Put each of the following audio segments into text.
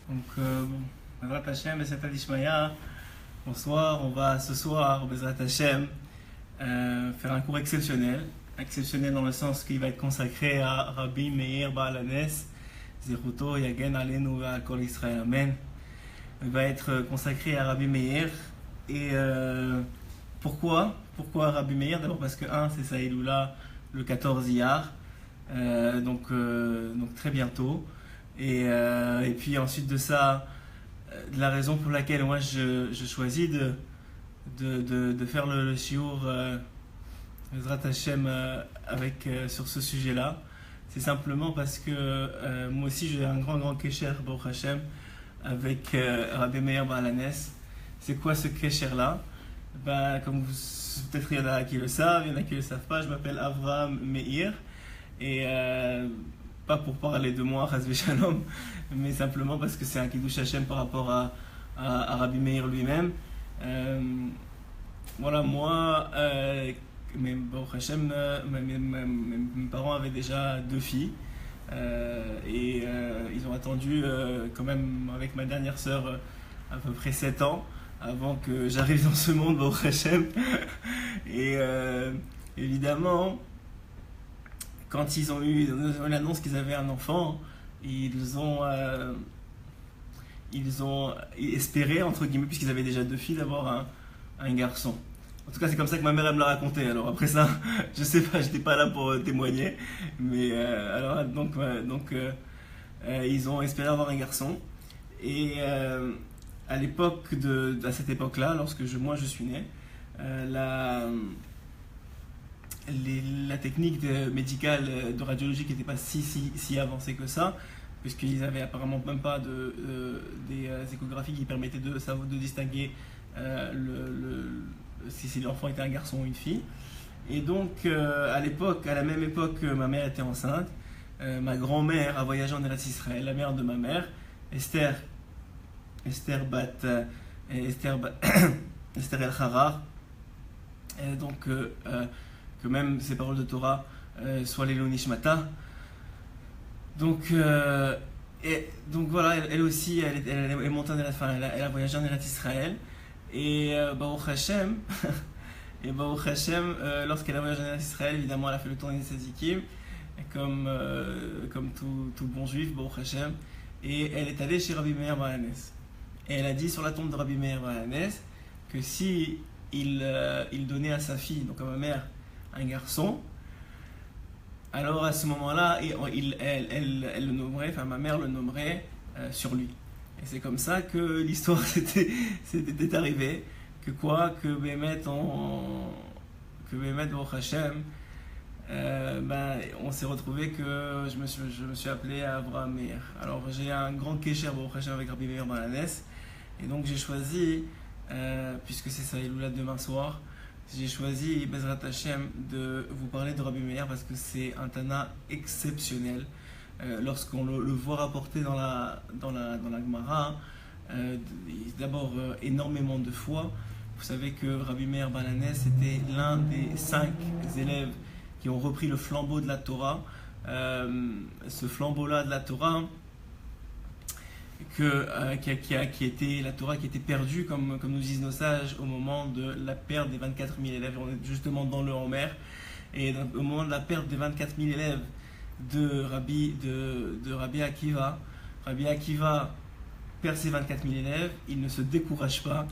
Donc, Bezrat Hashem, Besat Adishmaya, bonsoir. On va ce soir, Bezrat Hashem, faire un cours exceptionnel. Exceptionnel dans le sens qu'il va être consacré à Rabbi Meir Baal HaNes, Zechuto Yagen Aleinu Ve'al Israël. Amen. Il va être consacré à Rabbi Meir. Et pourquoi Rabbi Meir? D'abord parce que c'est sa Eloula le 14 Iyar, donc très bientôt. Et puis ensuite de ça, la raison pour laquelle moi je choisis de faire le shiur Bezrat Hashem sur ce sujet-là, c'est simplement parce que moi aussi j'ai un grand kesher Baruch Hashem avec Rabbi Meir Baal HaNes. C'est quoi ce kesher-là? Comme peut-être il y en a qui le savent, il y en a qui ne le savent pas, je m'appelle Avraham Meir, et pas pour parler de moi, Chas v'Shalom, mais simplement parce que c'est un Kiddush Hashem par rapport à Rabbi Meir lui-même. Voilà, moi, Baruch Hashem, mes parents avaient déjà 2 filles, et ils ont attendu quand même avec ma dernière sœur à peu près 7 ans avant que j'arrive dans ce monde, Baruch Hashem. Et évidemment, quand ils ont eu l'annonce qu'ils avaient un enfant, ils ont espéré, entre guillemets, puisqu'ils avaient déjà 2 filles, d'avoir un garçon. En tout cas, c'est comme ça que ma mère elle me l'a raconté. Alors après ça, je sais pas, j'étais pas là pour témoigner, mais ils ont espéré avoir un garçon. Et à cette époque-là, lorsque moi je suis né, la technique médicale de radiologie qui n'était pas si avancée que ça, puisqu'ils avaient apparemment même pas des échographies qui permettaient de distinguer si l'enfant était un garçon ou une fille. Et donc à la même époque, ma mère était enceinte. Ma grand-mère a voyagé en Eretz Israël, la mère de ma mère, Esther El-Harar, donc que même ces paroles de Torah soient les Nishmata. Donc voilà, elle aussi, elle est montée en Eretz, elle a voyagé en Eretz Israël. Et Baruch Hashem, lorsqu'elle a voyagé en Eretz Israël, évidemment, elle a fait le tour des Tzadikim, comme tout bon juif, Baruch Hashem. Et elle est allée chez Rabbi Meir Baal HaNes. Et elle a dit sur la tombe de Rabbi Meir Baal HaNes que si il donnait à sa fille, donc à ma mère, un garçon, alors à ce moment-là, elle le nommerait, enfin ma mère le nommerait sur lui. Et c'est comme ça que l'histoire s'était arrivée, que Bémet Baruch Hashem, on s'est retrouvé que je me suis appelé Avraham Meir. Alors j'ai un grand kesher Baruch Hashem avec Rabbi Meir Baal HaNes, et donc j'ai choisi, puisque c'est sa Eloula demain soir, j'ai choisi Bezrat Hashem de vous parler de Rabbi Meir parce que c'est un Tana exceptionnel. Lorsqu'on le voit rapporté dans la Gemara, d'abord énormément de fois. Vous savez que Rabbi Meir Baal HaNes était l'un des 5 élèves qui ont repris le flambeau de la Torah. Ce flambeau-là de la Torah, qui était la Torah qui était perdue, comme nous disent nos sages, au moment de la perte des 24 000 élèves. On est justement dans le Homer. Et au moment de la perte des 24 000 élèves de Rabbi Akiva, Rabbi Akiva perd ses 24 000 élèves, il ne se décourage pas.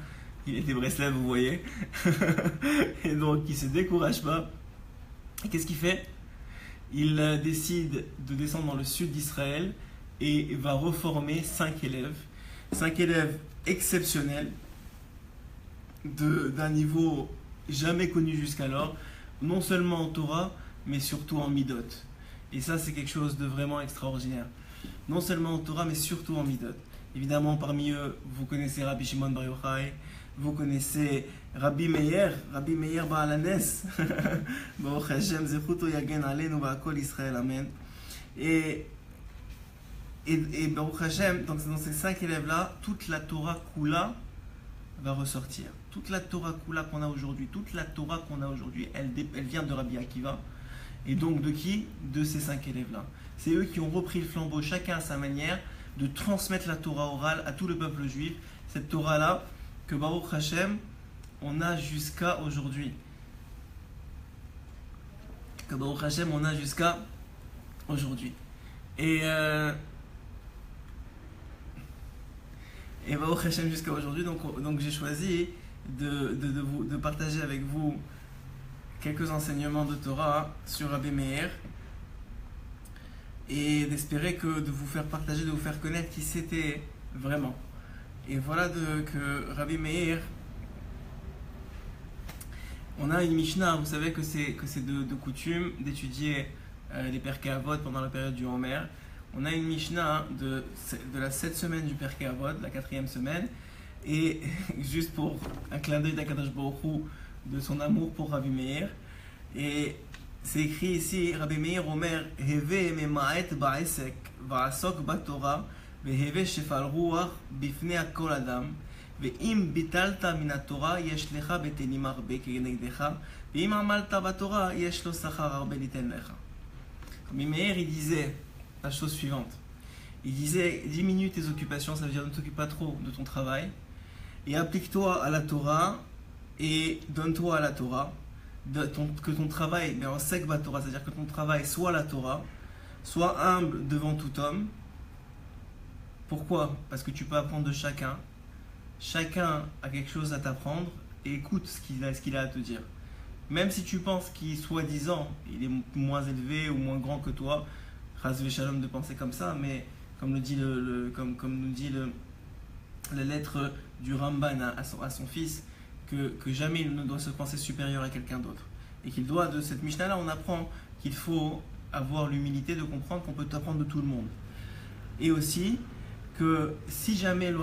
Il était Breslev, vous voyez. Et donc il ne se décourage pas. Et qu'est-ce qu'il fait? Il décide de descendre dans le sud d'Israël et va reformer 5 élèves exceptionnels d'un niveau jamais connu jusqu'alors, non seulement en Torah, mais surtout en Midot. Et ça, c'est quelque chose de vraiment extraordinaire. Non seulement en Torah, mais surtout en Midot. Évidemment, parmi eux, vous connaissez Rabbi Shimon Bar Yochai, vous connaissez Rabbi Meir Baal HaNes. Baruch Hashem, Zechuto Yagen Aleinu Ve'al Israël. Amen. Et Baruch Hashem, donc dans ces 5 élèves-là, toute la Torah Kula va ressortir. Toute la Torah Kula qu'on a aujourd'hui, elle vient de Rabbi Akiva. Et donc de qui? De ces 5 élèves-là. C'est eux qui ont repris le flambeau, chacun à sa manière, de transmettre la Torah orale à tout le peuple juif, cette Torah-là que Baruch Hashem, on a jusqu'à aujourd'hui. Que Baruch Hashem, on a jusqu'à aujourd'hui. Et Baruch Hashem jusqu'à aujourd'hui, donc j'ai choisi de partager avec vous quelques enseignements de Torah sur Rabbi Meir et d'espérer de vous faire partager, de vous faire connaître qui c'était vraiment. Et voilà que Rabbi Meir, on a une Mishnah, vous savez que c'est de coutume d'étudier les Perkei Avot pendant la période du Homer. On a une Mishnah de la 7e semaine du Perkei Avot, la 4e semaine, et juste pour un clin d'œil d'Akadosh Baruch Hu, de son amour pour Rabbi Meir. Et c'est écrit ici, Rabbi Meir Omer, Heve mema'et ba'esek, va'asok ba'torah, ve'heve shefal ruach bifnei kol adam, ve'im bitalta min haTorah, yesh lecha betenim harbe kenegdecha, ve'im amalta ba'torah, yesh lo sachar harbe liten lecha. Rabbi Meir, il disait la chose suivante. Il disait, diminue tes occupations, ça veut dire ne t'occupe pas trop de ton travail, et applique-toi à la Torah, et donne-toi à la Torah, que ton travail, mais en sek ba Torah, c'est-à-dire que ton travail soit la Torah, soit humble devant tout homme. Pourquoi? Parce que tu peux apprendre de chacun. Chacun a quelque chose à t'apprendre, et écoute ce qu'il a à te dire. Même si tu penses qu'il, soi-disant, il est moins élevé ou moins grand que toi, Chas v'Shalom de penser comme ça, mais comme nous dit la lettre du Ramban à son fils, que jamais il ne doit se penser supérieur à quelqu'un d'autre. Et qu'il doit, de cette Mishnah-là, on apprend qu'il faut avoir l'humilité de comprendre qu'on peut apprendre de tout le monde. Et aussi, que si jamais,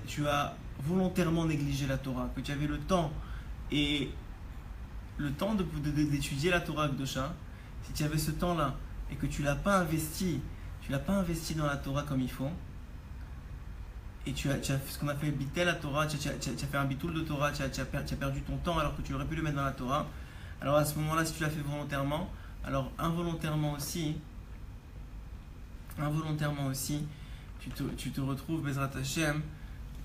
tu as volontairement négligé la Torah, que tu avais le temps d'étudier la Torah Akdosha, si tu avais ce temps-là, et que tu l'as pas investi dans la Torah comme il faut, et tu as ce qu'on a fait bitel la Torah, tu as fait un bitoul de Torah, tu as perdu ton temps alors que tu aurais pu le mettre dans la Torah. Alors à ce moment-là, si tu l'as fait volontairement, alors involontairement aussi, tu te retrouves Bezrat Hashem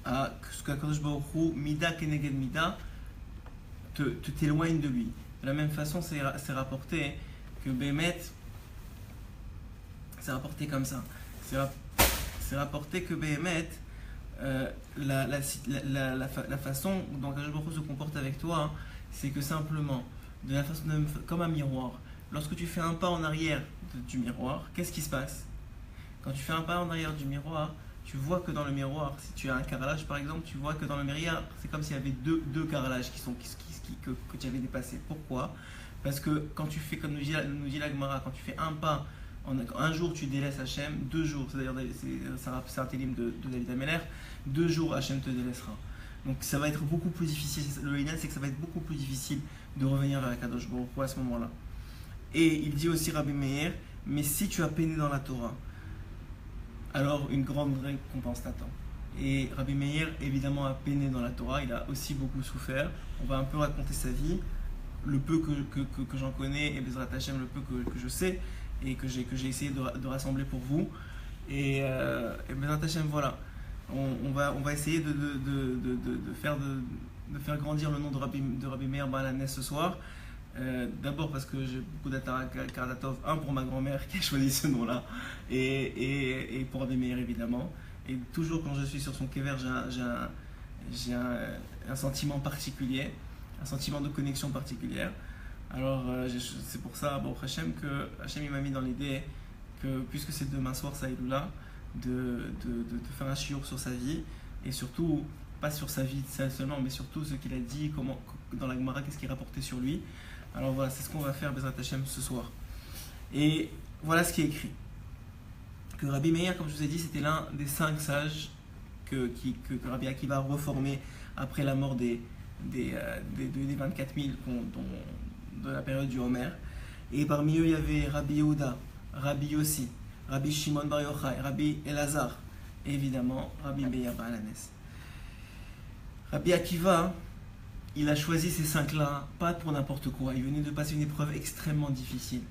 à ce qu'Akadosh Baruch Hu, Mida Keneged Mida, t'éloigne de lui. De la même façon, c'est rapporté que Bémet, c'est rapporté comme ça. C'est rapporté que Bémet, la façon dont Akadosh Baruch Hu se comporte avec toi, c'est que simplement, comme un miroir, lorsque tu fais un pas en arrière du miroir, qu'est-ce qui se passe? Quand tu fais un pas en arrière du miroir, tu vois que dans le miroir, si tu as un carrelage par exemple, tu vois que dans le miroir, c'est comme s'il y avait deux carrelages que tu avais dépassés. Pourquoi? Parce que quand tu fais, comme nous dit la Gemara, quand tu fais un pas, un jour tu délaisses Hachem, 2 jours, c'est un télim de David Ameller, 2 jours Hachem te délaissera. Donc ça va être beaucoup plus difficile, le Hénal c'est que ça va être beaucoup plus difficile de revenir vers Akadosh Baruch Hu à ce moment-là. Et il dit aussi Rabbi Meir, mais si tu as peiné dans la Torah, alors une grande récompense t'attend. Et Rabbi Meir évidemment a peiné dans la Torah, il a aussi beaucoup souffert. On va un peu raconter sa vie, le peu que j'en connais, et Bezrat Hashem le peu que je sais, et que j'ai essayé de rassembler pour vous. Et Bezrat Hashem, voilà, on va essayer de faire grandir le nom de Rabbi Meir Baal HaNes ce soir. D'abord parce que j'ai beaucoup d'Atara Kardatov, pour ma grand-mère qui a choisi ce nom-là, et pour Rabbi Meir évidemment. Et toujours quand je suis sur son kever, j'ai un sentiment particulier, un sentiment de connexion particulière. Alors c'est pour ça, Baruch Hashem, que Hashem il m'a mis dans l'idée que puisque c'est demain soir Saïdoula, de faire un shiur sur sa vie, et surtout, pas sur sa vie seulement, mais surtout ce qu'il a dit, dans la Gemara, qu'est-ce qu'il rapportait sur lui. Alors voilà, c'est ce qu'on va faire, Bezrat Hashem, ce soir. Et voilà ce qui est écrit. Que Rabbi Meir, comme je vous ai dit, c'était l'un des 5 sages que Rabbi Akiva a reformé après la mort des 24 000 de la période du Homer. Et parmi eux, il y avait Rabbi Yehuda, Rabbi Yossi, Rabbi Shimon Bar Yochai, Rabbi Elazar, et évidemment Rabbi Meir Baal HaNes. Rabbi Akiva, il a choisi ces 5-là, pas pour n'importe quoi. Il venait de passer une épreuve extrêmement difficile,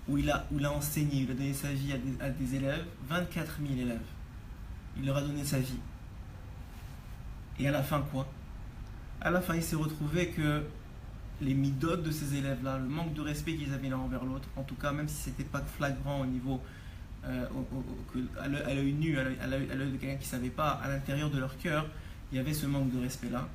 où il a enseigné, il a donné sa vie à des élèves, 24 000 élèves. il leur a donné sa vie. Et à la fin, quoi? À la fin, il s'est retrouvé que les midotes de ces élèves-là, le manque de respect qu'ils avaient l'un envers l'autre, en tout cas, même si c'était pas flagrant au niveau, à l'œil nu, à l'œil de quelqu'un qui ne savait pas, à l'intérieur de leur cœur, il y avait ce manque de respect-là,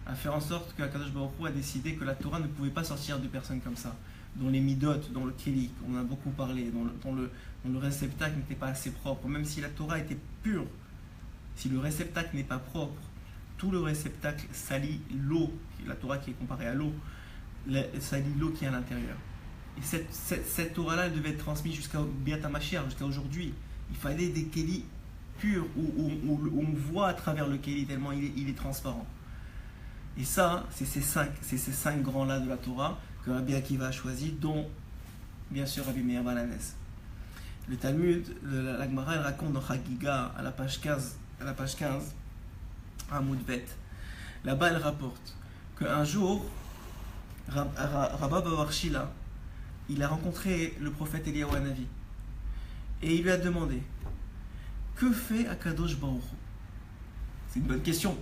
à faire en sorte que Akadosh Baruch Hu a décidé que la Torah ne pouvait pas sortir de personnes comme ça, dont les midotes, dont le kéli, on en a beaucoup parlé, dont le réceptacle n'était pas assez propre, même si la Torah était pure, si le réceptacle n'est pas propre, tout le réceptacle salit l'eau, la Torah qui est comparée à l'eau, salit l'eau qui est à l'intérieur. Et cette Torah-là, elle devait être transmise jusqu'à Biat HaMashiach, jusqu'à aujourd'hui. Il fallait des kélis purs, où on voit à travers le kéli tellement il est transparent. Et ça, c'est ces cinq grands-là de la Torah que Rabbi Akiva a choisi, dont, bien sûr, Rabbi Meir Baal HaNes. Le Talmud, la Gemara, elle raconte dans Chagiga, à la page 15, à Moudbet. Là-bas, elle rapporte qu'un jour, Rabba Bavar Shila, il a rencontré le prophète Eliyahu Hanavi et il lui a demandé: que fait Akadosh Baruch Hu? C'est une bonne question.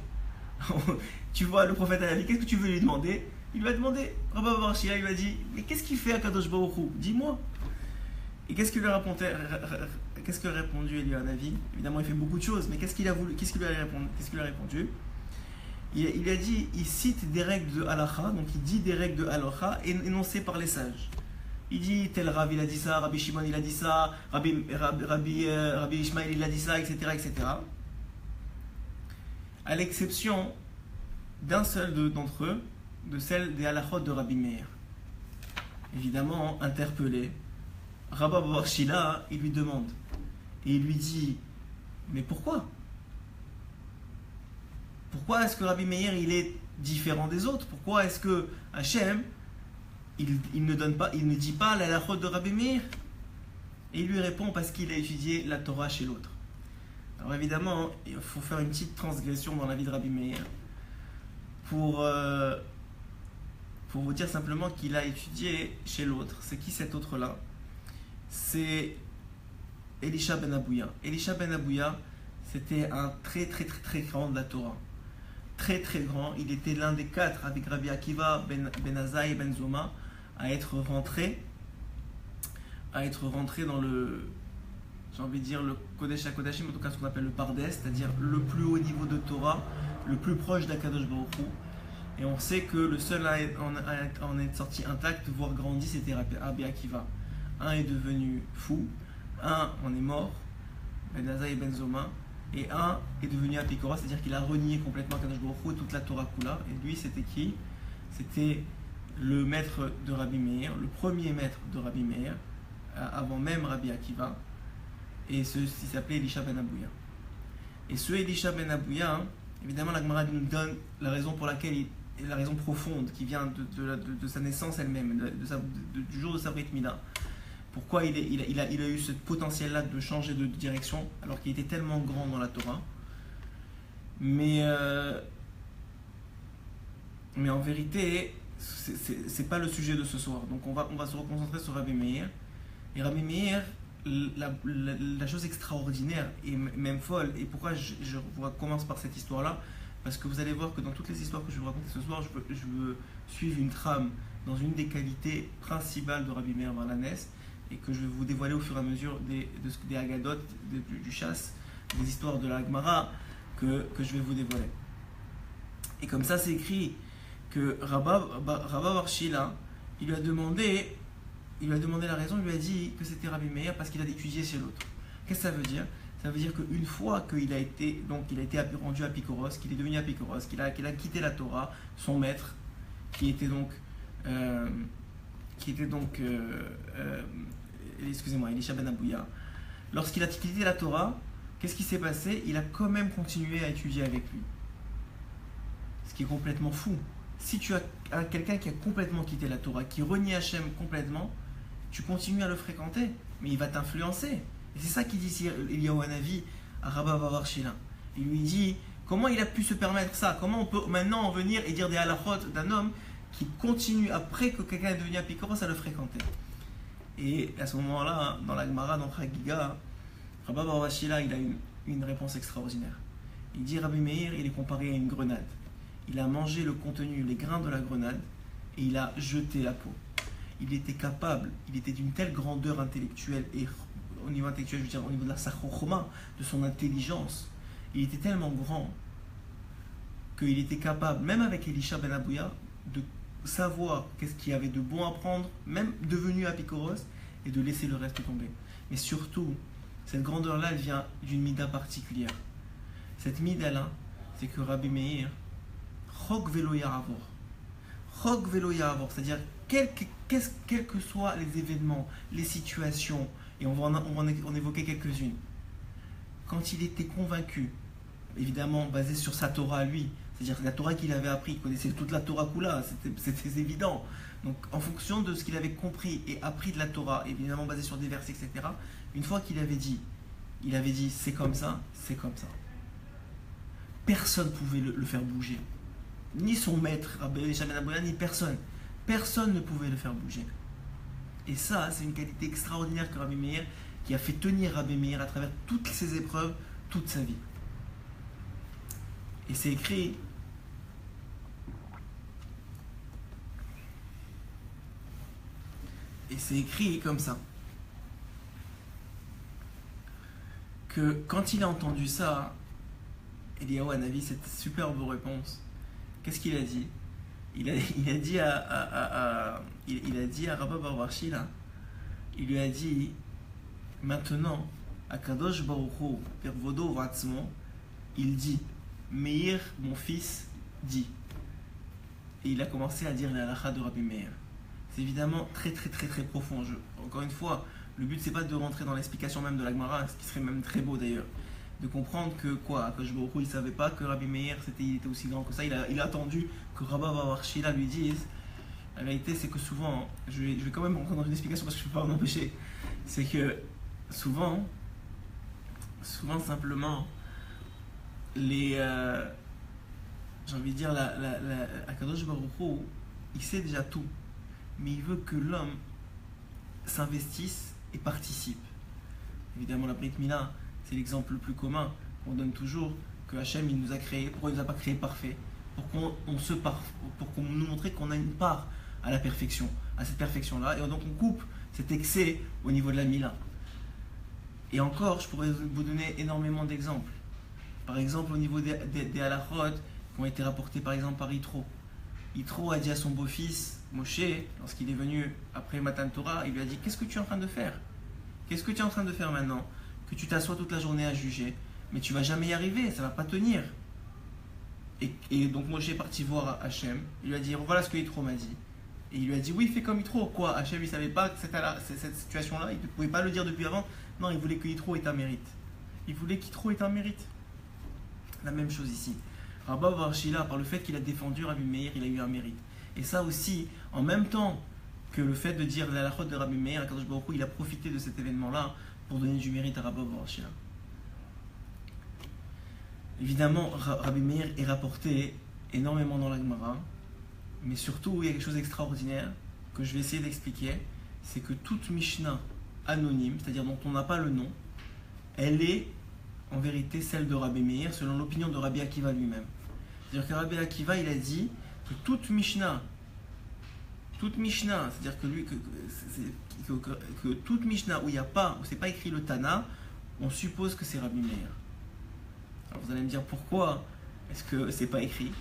Tu vois, le prophète Hanavi, qu'est-ce que tu veux lui demander? Il lui a demandé, Rabba Bavar Shila, il lui a dit: mais qu'est-ce qu'il fait Akadosh Baruch Hu? Dis-moi. Et qu'est-ce que répondu Eliyahu Hanavi? Évidemment, il fait beaucoup de choses, mais qu'est-ce qu'il a répondu? Il a dit, il cite des règles de halacha, donc il dit des règles de halacha énoncées par les sages. Il dit, tel Rav il a dit ça, Rabbi Shimon il a dit ça, Rabbi Ishmael il a dit ça, etc., etc. À l'exception d'un seul d'entre eux, de celle des halachot de Rabbi Meir. Évidemment, interpellé, Rabba Bavar Shila, il lui demande, et il lui dit: mais pourquoi? Pourquoi est-ce que Rabbi Meir il est différent des autres? Pourquoi est-ce que Hachem il ne dit pas la halachot de Rabbi Meir? Et il lui répond: parce qu'il a étudié la Torah chez l'autre. Alors évidemment, il faut faire une petite transgression dans la vie de Rabbi Meir pour vous dire simplement qu'il a étudié chez l'autre. C'est qui cet autre-là? C'est Elisha ben Abouya. Elisha ben Abouya, c'était un très très très très grand de la Torah. Très très grand. Il était l'un des 4 avec Rabbi Akiva, Ben Azai et Ben Zoma à être rentré dans le, j'ai envie de dire, le Kodesh HaKodashim, en tout cas ce qu'on appelle le Pardes, c'est-à-dire le plus haut niveau de Torah, le plus proche d'Akadosh Baruch Hu. Et on sait que le seul à en être sorti intact, voire grandi, c'était Rabbi Akiva. Un est devenu fou, un en est mort, Ben Azai et Ben Zoma, et un est devenu apikora, c'est-à-dire qu'il a renié complètement Akadosh Baruch Hu et toute la Torah Kula. Et lui, c'était qui? C'était le maître de Rabbi Meir, le premier maître de Rabbi Meir, avant même Rabbi Akiva, et il s'appelait Elisha ben Abouya. Et ce Elisha ben Abouya, évidemment, la Gemara nous donne la raison pour laquelle la raison profonde qui vient de sa naissance elle-même, du jour de sa Brit Mila. Pourquoi il a eu ce potentiel-là de changer de direction alors qu'il était tellement grand dans la Torah. Mais en vérité, c'est pas le sujet de ce soir. Donc on va se reconcentrer sur Rabbi Meir. Et Rabbi Meir, la chose extraordinaire et même folle, et pourquoi je commence par cette histoire-là, parce que vous allez voir que dans toutes les histoires que je vais vous raconter ce soir, je veux suivre une trame dans une des qualités principales de Rabbi Meir Baal HaNes, et que je vais vous dévoiler au fur et à mesure des Haggadot, du chasse, des histoires de la Gemara que je vais vous dévoiler. Et comme ça, c'est écrit que Rabba Bar Shila, il lui a demandé la raison, il lui a dit que c'était Rabbi Meir parce qu'il a étudié chez l'autre. Qu'est-ce que ça veut dire? Ça veut dire qu'une fois qu'il a été rendu apikoros, qu'il est devenu apikoros, qu'il a quitté la Torah, son maître, qui était donc Elisha ben Abouya, lorsqu'il a quitté la Torah, qu'est-ce qui s'est passé? Il a quand même continué à étudier avec lui. Ce qui est complètement fou. Si tu as quelqu'un qui a complètement quitté la Torah, qui renie Hachem complètement, tu continues à le fréquenter, mais il va t'influencer. Et c'est ça qu'il dit ici Eliyahu Hanavi à Rabba Bavar Shila. Il lui dit, comment il a pu se permettre ça? Comment on peut maintenant en venir et dire des halachot d'un homme qui continue, après que quelqu'un est devenu apikoros, à le fréquenter? Et à ce moment-là, dans la Gemara, dans Chagiga, Rabba Bavar Shila, il une réponse extraordinaire. Il dit Rabbi Meir, il est comparé à une grenade. Il a mangé le contenu, les grains de la grenade, et il a jeté la peau. Il était capable, il était d'une telle grandeur intellectuelle, et au niveau intellectuel, je veux dire au niveau de la sachochoma, de son intelligence, il était tellement grand qu'il était capable, même avec Elisha ben Abouya, de savoir qu'est-ce qu'il y avait de bon à prendre, même devenu apikoros, et de laisser le reste tomber. Mais surtout, cette grandeur-là, elle vient d'une mida particulière. Cette mida-là, c'est que Rabbi Meir, chok velo yaravor. Chok velo yaravor, c'est-à-dire, quels que soient les événements, les situations, et on va en évoquer quelques-unes, quand il était convaincu, évidemment basé sur sa Torah à lui, c'est-à-dire la Torah qu'il avait appris, il connaissait toute la Torah Kula, c'était évident. Donc en fonction de ce qu'il avait compris et appris de la Torah, évidemment basé sur des versets, etc., une fois qu'il avait dit, c'est comme ça, c'est comme ça. Personne ne pouvait le faire bouger. Ni son maître, Rabbi Elisha ben Abouya, ni personne. Personne ne pouvait le faire bouger. Et ça, c'est une qualité extraordinaire que Rabbi Meir, qui a fait tenir Rabbi Meir à travers toutes ses épreuves, toute sa vie. Et c'est écrit comme ça, que quand il a entendu ça, Eliyahu Hanavi, cette superbe réponse, qu'est-ce qu'il a dit? Il a dit à Rabba bar Varchi, là, il lui a dit, maintenant, à Kadosh Baruch Hu, Pervodo Vatzmo, il dit, Meir, mon fils, dit. Et il a commencé à dire la halakha de Rabbi Meir. C'est évidemment très très très très profond. Encore une fois, le but c'est pas de rentrer dans l'explication même de la Gemara, ce qui serait même très beau d'ailleurs. De comprendre que quoi, que Baruch Hu, il savait pas que Rabbi Meir il était aussi grand que ça. Il a attendu que Rabba bar Varchi lui dise. La vérité c'est que souvent, je vais quand même rentrer dans une explication parce que je ne peux pas m'en empêcher. C'est que souvent simplement j'ai envie de dire, Akadosh Baruch Hu, il sait déjà tout, mais il veut que l'homme s'investisse et participe. Évidemment, la Brit Mila, c'est l'exemple le plus commun qu'on donne toujours, que Hachem, il nous a créé. Pourquoi il ne nous a pas créé parfait? Pour qu'on nous montre qu'on a une part à la perfection, à cette perfection-là, et donc on coupe cet excès au niveau de la Mila. Et encore, je pourrais vous donner énormément d'exemples. Par exemple, au niveau des halachot qui ont été rapportés par exemple par Yitro. Yitro a dit à son beau-fils, Moshe, lorsqu'il est venu après Matan Torah, il lui a dit, qu'est-ce que tu es en train de faire? Qu'est-ce que tu es en train de faire maintenant? Que tu t'assois toute la journée à juger, mais tu ne vas jamais y arriver, ça ne va pas tenir. Et donc Moshe est parti voir Hachem, il lui a dit, voilà ce que Yitro m'a dit. Et il lui a dit, oui, fais comme Yitro. Quoi? Hachem, il ne savait pas que cette situation-là, il ne pouvait pas le dire depuis avant. Non, il voulait que Yitro ait un mérite. Il voulait qu'Yitro ait un mérite. La même chose ici. Rabba bar Shila, par le fait qu'il a défendu Rabbi Meir, il a eu un mérite. Et ça aussi, en même temps que le fait de dire la halachot de Rabbi Meir, Akadosh Baruch Hu, il a profité de cet événement-là pour donner du mérite à Rabba bar Shila. Évidemment, Rabbi Meir est rapporté énormément dans la Gemara, mais surtout, il y a quelque chose d'extraordinaire que je vais essayer d'expliquer, c'est que toute Mishnah anonyme, c'est-à-dire dont on n'a pas le nom, elle est en vérité celle de Rabbi Meir, selon l'opinion de Rabbi Akiva lui-même. C'est-à-dire que Rabbi Akiva, il a dit que toute Mishnah, c'est-à-dire que toute Mishnah où il n'y a pas, où c'est pas écrit le Tana, on suppose que c'est Rabbi Meir. Alors vous allez me dire pourquoi est-ce que c'est pas écrit?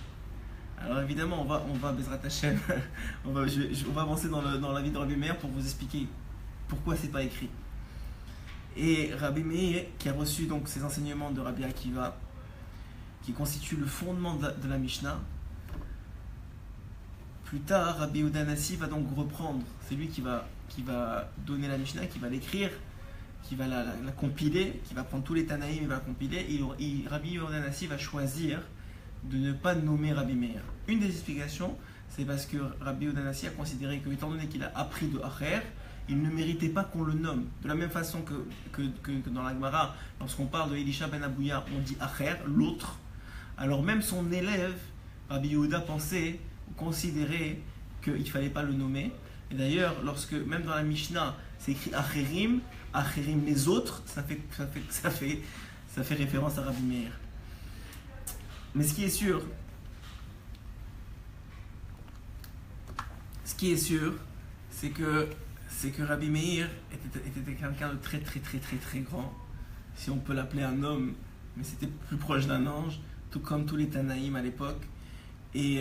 Alors évidemment, on va Bezrat Hashem, on va avancer dans la vie de Rabbi Meir pour vous expliquer pourquoi c'est pas écrit. Et Rabbi Meir, qui a reçu donc ces enseignements de Rabbi Akiva, qui constituent le fondement de la Mishnah, plus tard, Rabbi Yehuda Hanassi va donc reprendre. C'est lui qui va donner la Mishnah, qui va l'écrire, qui va la compiler, qui va prendre tous les Tanaïm et va la compiler. Et Rabbi Yehuda Hanassi va choisir de ne pas nommer Rabbi Meir. Une des explications, c'est parce que Rabbi Yehuda Hanassi a considéré que, étant donné qu'il a appris de Acher, il ne méritait pas qu'on le nomme. De la même façon que dans la Gemara, lorsqu'on parle de Elisha ben Abouya, on dit Acher, l'autre. Alors même son élève, Rabbi Yehuda, pensait, considérait qu'il ne fallait pas le nommer. Et d'ailleurs, même dans la Mishnah, c'est écrit Acherim, les autres, ça fait ça fait référence à Rabbi Meir. Mais ce qui est sûr, c'est que Rabbi Meir était quelqu'un de très très très très très grand, si on peut l'appeler un homme, mais c'était plus proche d'un ange, tout comme tous les Tanaïm à l'époque. Et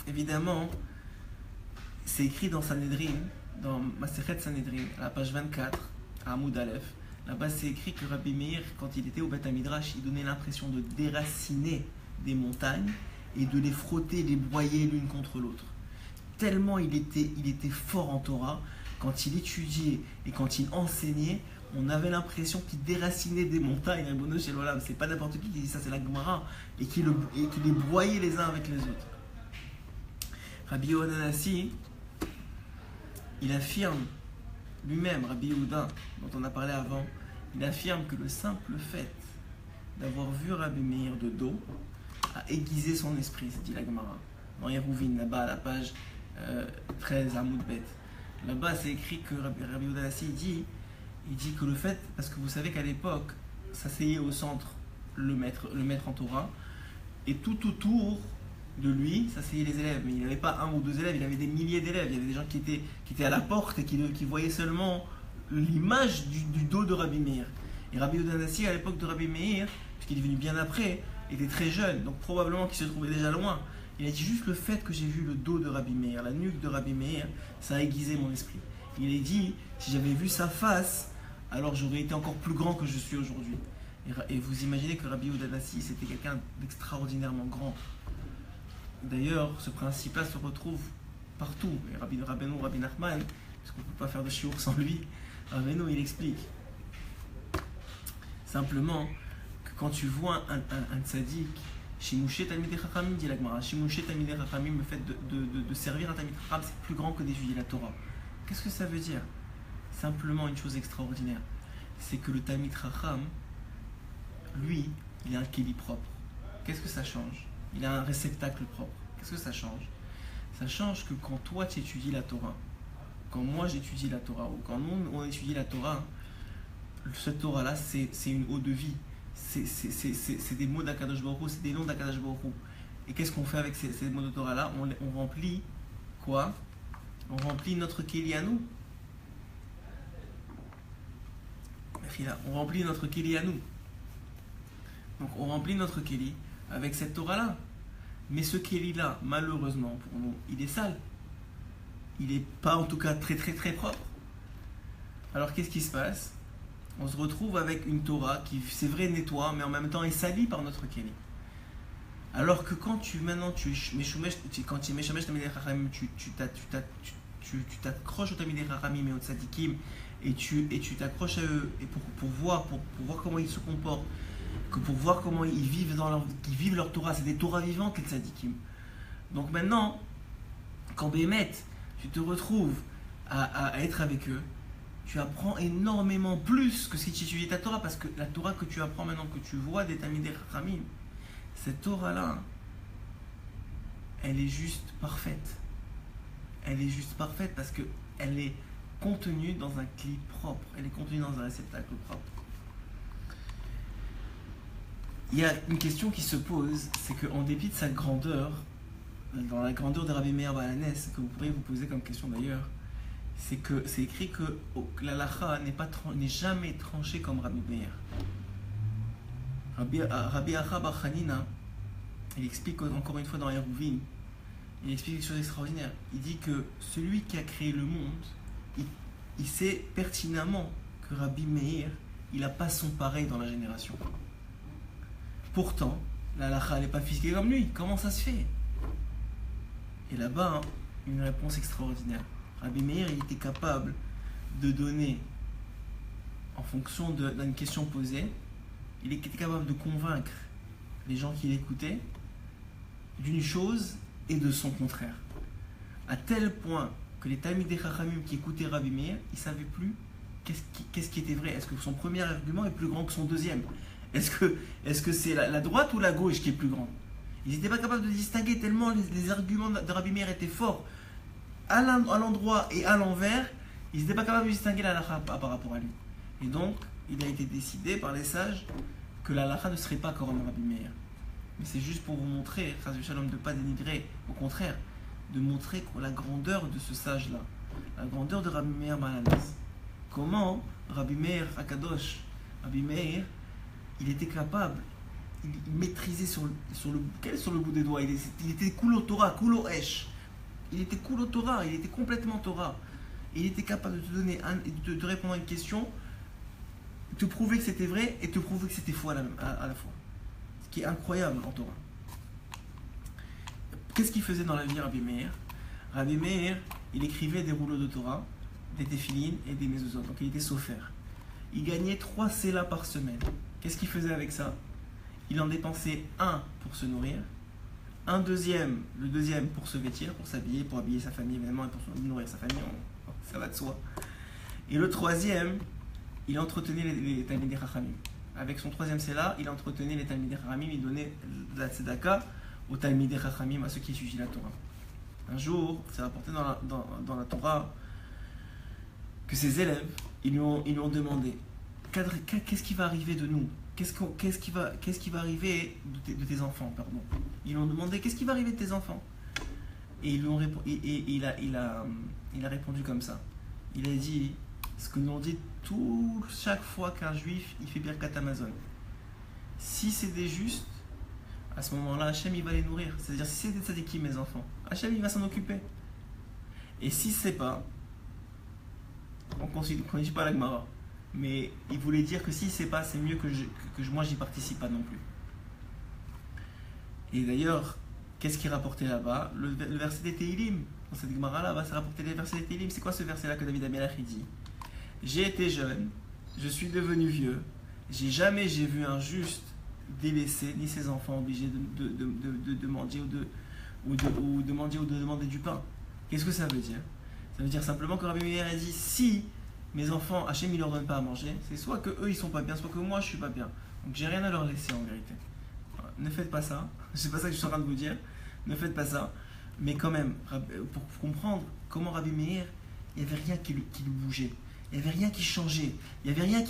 évidemment, c'est écrit dans Sanhedrin, dans Masechet Sanhedrin, à la page 24, à Hamoud Aleph. Là-bas, c'est écrit que Rabbi Meir, quand il était au Beth Midrash, il donnait l'impression de déraciner des montagnes et de les frotter, les broyer l'une contre l'autre. Tellement il était fort en Torah, quand il étudiait et quand il enseignait, on avait l'impression qu'il déracinait des montagnes. C'est pas n'importe qui dit ça, c'est la Gemara, et qu'il les broyait les uns avec les autres. Rabbi Yehuda Hanassi, il affirme lui-même, Rabbi Yehuda, dont on a parlé avant, il affirme que le simple fait d'avoir vu Rabbi Meir de dos a aiguisé son esprit, c'est dit la Gemara. Dans Yeruvin, là-bas, à la page 13, à Moudbet. Là-bas, c'est écrit que Rabbi Yehuda Hanassi, il dit que le fait, parce que vous savez qu'à l'époque, s'asseyait au centre le maître en Torah, et tout autour de lui, s'asseyaient les élèves. Mais il n'avait pas un ou deux élèves, il avait des milliers d'élèves. Il y avait des gens qui étaient à la porte et qui voyaient seulement l'image du dos de Rabbi Meir. Et Rabbi Yehuda Hanassi, à l'époque de Rabbi Meir, puisqu'il est venu bien après, était très jeune, donc probablement qu'il se trouvait déjà loin. Il a dit juste le fait que j'ai vu le dos de Rabbi Meir, la nuque de Rabbi Meir, ça a aiguisé mon esprit. Il a dit, si j'avais vu sa face, alors j'aurais été encore plus grand que je suis aujourd'hui. Et vous imaginez que Rabbi Yehuda Hanassi, c'était quelqu'un d'extraordinairement grand. D'ailleurs, ce principe-là se retrouve partout. Et Rabbi Nachman, parce qu'on ne peut pas faire de shiur sans lui, Rabbeinu, il explique simplement que quand tu vois un tzaddik, Shimouché Talmidei Chachamim, dit la Gemara, Shimouché Talmidei Chachamim, le fait de servir un Talmid Chacham, c'est plus grand que d'étudier la Torah. Qu'est-ce que ça veut dire? Simplement une chose extraordinaire, c'est que le Talmid Chacham, lui, il a un kéli propre. Qu'est-ce que ça change? Il a un réceptacle propre. Qu'est-ce que ça change? Ça change que quand toi tu étudies la Torah, quand moi j'étudie la Torah, ou quand nous on étudie la Torah, cette Torah-là, c'est une eau de vie. C'est des mots d'Akadosh Baruch Hu, c'est des noms d'Akadosh Baruch Hu. Et qu'est-ce qu'on fait avec ces mots de Torah-là? On remplit quoi? On remplit notre kéli à nous. On remplit notre kéli à nous. Donc on remplit notre kéli avec cette Torah-là. Mais ce kéli-là, malheureusement pour nous, il est sale. Il n'est pas en tout cas très très très propre. Alors qu'est-ce qui se passe? On se retrouve avec une Torah qui, c'est vrai, nettoie, mais en même temps est salie par notre kéli. Alors que quand tu t'accroches au Talmidei Chachamim et au Tzadikim, et tu t'accroches à eux et pour voir comment ils se comportent, pour voir comment ils vivent leur Torah. C'est des Torahs vivantes, les Tzadikim. Donc maintenant, quand Bémet, tu te retrouves à être avec eux, tu apprends énormément plus que si tu étudiais ta Torah, parce que la Torah que tu apprends maintenant, que tu vois des Talmidei Chachamim, cette Torah-là, elle est juste parfaite. Elle est juste parfaite parce qu'elle est contenue dans un cli propre, elle est contenue dans un réceptacle propre. Il y a une question qui se pose, c'est qu'en dépit de sa grandeur, dans la grandeur de Rabbi Meir Baal Hanes, que vous pourriez vous poser comme question d'ailleurs, c'est que c'est écrit que l'halakha n'est jamais tranché comme Rabbi Meir. Rabbi Acha Bar Chanina, il explique encore une fois dans Yeruvin, il explique quelque chose d'extraordinaire. Il dit que celui qui a créé le monde, il sait pertinemment que Rabbi Meir, il n'a pas son pareil dans la génération. Pourtant, l'halakha n'est pas fisquée comme lui. Comment ça se fait? Et là-bas, une réponse extraordinaire. Rabbi Meir, il était capable de donner, en fonction d'une question posée, il était capable de convaincre les gens qui l'écoutaient d'une chose et de son contraire. À tel point que les Talmidei Chachamim qui écoutaient Rabbi Meir, ils ne savaient plus qu'est-ce qui était vrai. Est-ce que son premier argument est plus grand que son deuxième? Est-ce que c'est la droite ou la gauche qui est plus grande? Ils n'étaient pas capables de distinguer tellement les arguments de Rabbi Meir étaient forts à l'endroit et à l'envers. Ils n'étaient pas capables de distinguer la halakha par rapport à lui. Et donc, il a été décidé par les sages que la halakha ne serait pas comme Rabbi Meir. Mais c'est juste pour vous montrer, Chas v'Shalom, de ne pas dénigrer, au contraire, de montrer la grandeur de ce sage-là, la grandeur de Rabbi Meir Balanes. Comment Rabbi Meir Akadosh, Rabbi Meir, il était capable, il maîtrisait sur le bout des doigts, il était kulo Torah, kulo Esh. Il était kulo Torah, il était complètement Torah. Et il était capable de te donner, de te répondre à une question, te prouver que c'était vrai et te prouver que c'était faux à la fois. Ce qui est incroyable en Torah. Qu'est-ce qu'il faisait dans la vie, Rabbi Meir? Rabbi Meir, il écrivait des rouleaux de Torah, des téphilines et des mezuzot. Donc il était sophère. Il gagnait 3 sélas par semaine. Qu'est-ce qu'il faisait avec ça? Il en dépensait un pour se nourrir, le deuxième pour se vêtir, pour s'habiller, pour habiller sa famille évidemment et pour nourrir sa famille, ça va de soi. Et le troisième, il entretenait les Talmidei Chachamim. Avec son 3e séla, il entretenait les Talmidei Chachamim, il donnait de la tzedaka aux Talmidei Chachamim, à ceux qui étudient la Torah. Un jour, c'est rapporté dans la Torah que ses élèves, ils lui ont demandé qu'est-ce qui va arriver de nous? Qu'est-ce qui va arriver de tes enfants, pardon. Ils lui ont demandé qu'est-ce qui va arriver de tes enfants. Et il a répondu comme ça. Il a dit ce que nous on dit chaque fois qu'un juif il fait Birkat Hamazon. Si c'est des justes, à ce moment-là, Hachem il va les nourrir. C'est-à-dire si c'est des tzadikim, mes enfants, Hachem il va s'en occuper. Et si c'est pas, on ne dit pas la Gemara. Mais il voulait dire que si c'est pas, c'est mieux que moi j'y participe pas non plus. Et d'ailleurs, qu'est-ce qui est rapporté là-bas? Le verset des Tehillim. Dans cette Gemara là-bas, c'est rapporté les versets des Tehillim. C'est quoi ce verset-là que David Amelach dit? J'ai été jeune, je suis devenu vieux, j'ai vu un juste délaissé, ni ses enfants obligés de mendier ou de mendier ou de demander du pain. Qu'est-ce que ça veut dire? Ça veut dire simplement que Rabbi Meir a dit si mes enfants, Hachem il leur donne pas à manger, c'est soit que eux ils sont pas bien, soit que moi je suis pas bien. Donc j'ai rien à leur laisser en vérité. Voilà. Ne faites pas ça, c'est pas ça que je suis en train de vous dire, ne faites pas ça. Mais quand même, pour comprendre comment Rabbi Meir, il n'y avait rien qui le bougeait, il n'y avait rien qui changeait, il n'y avait rien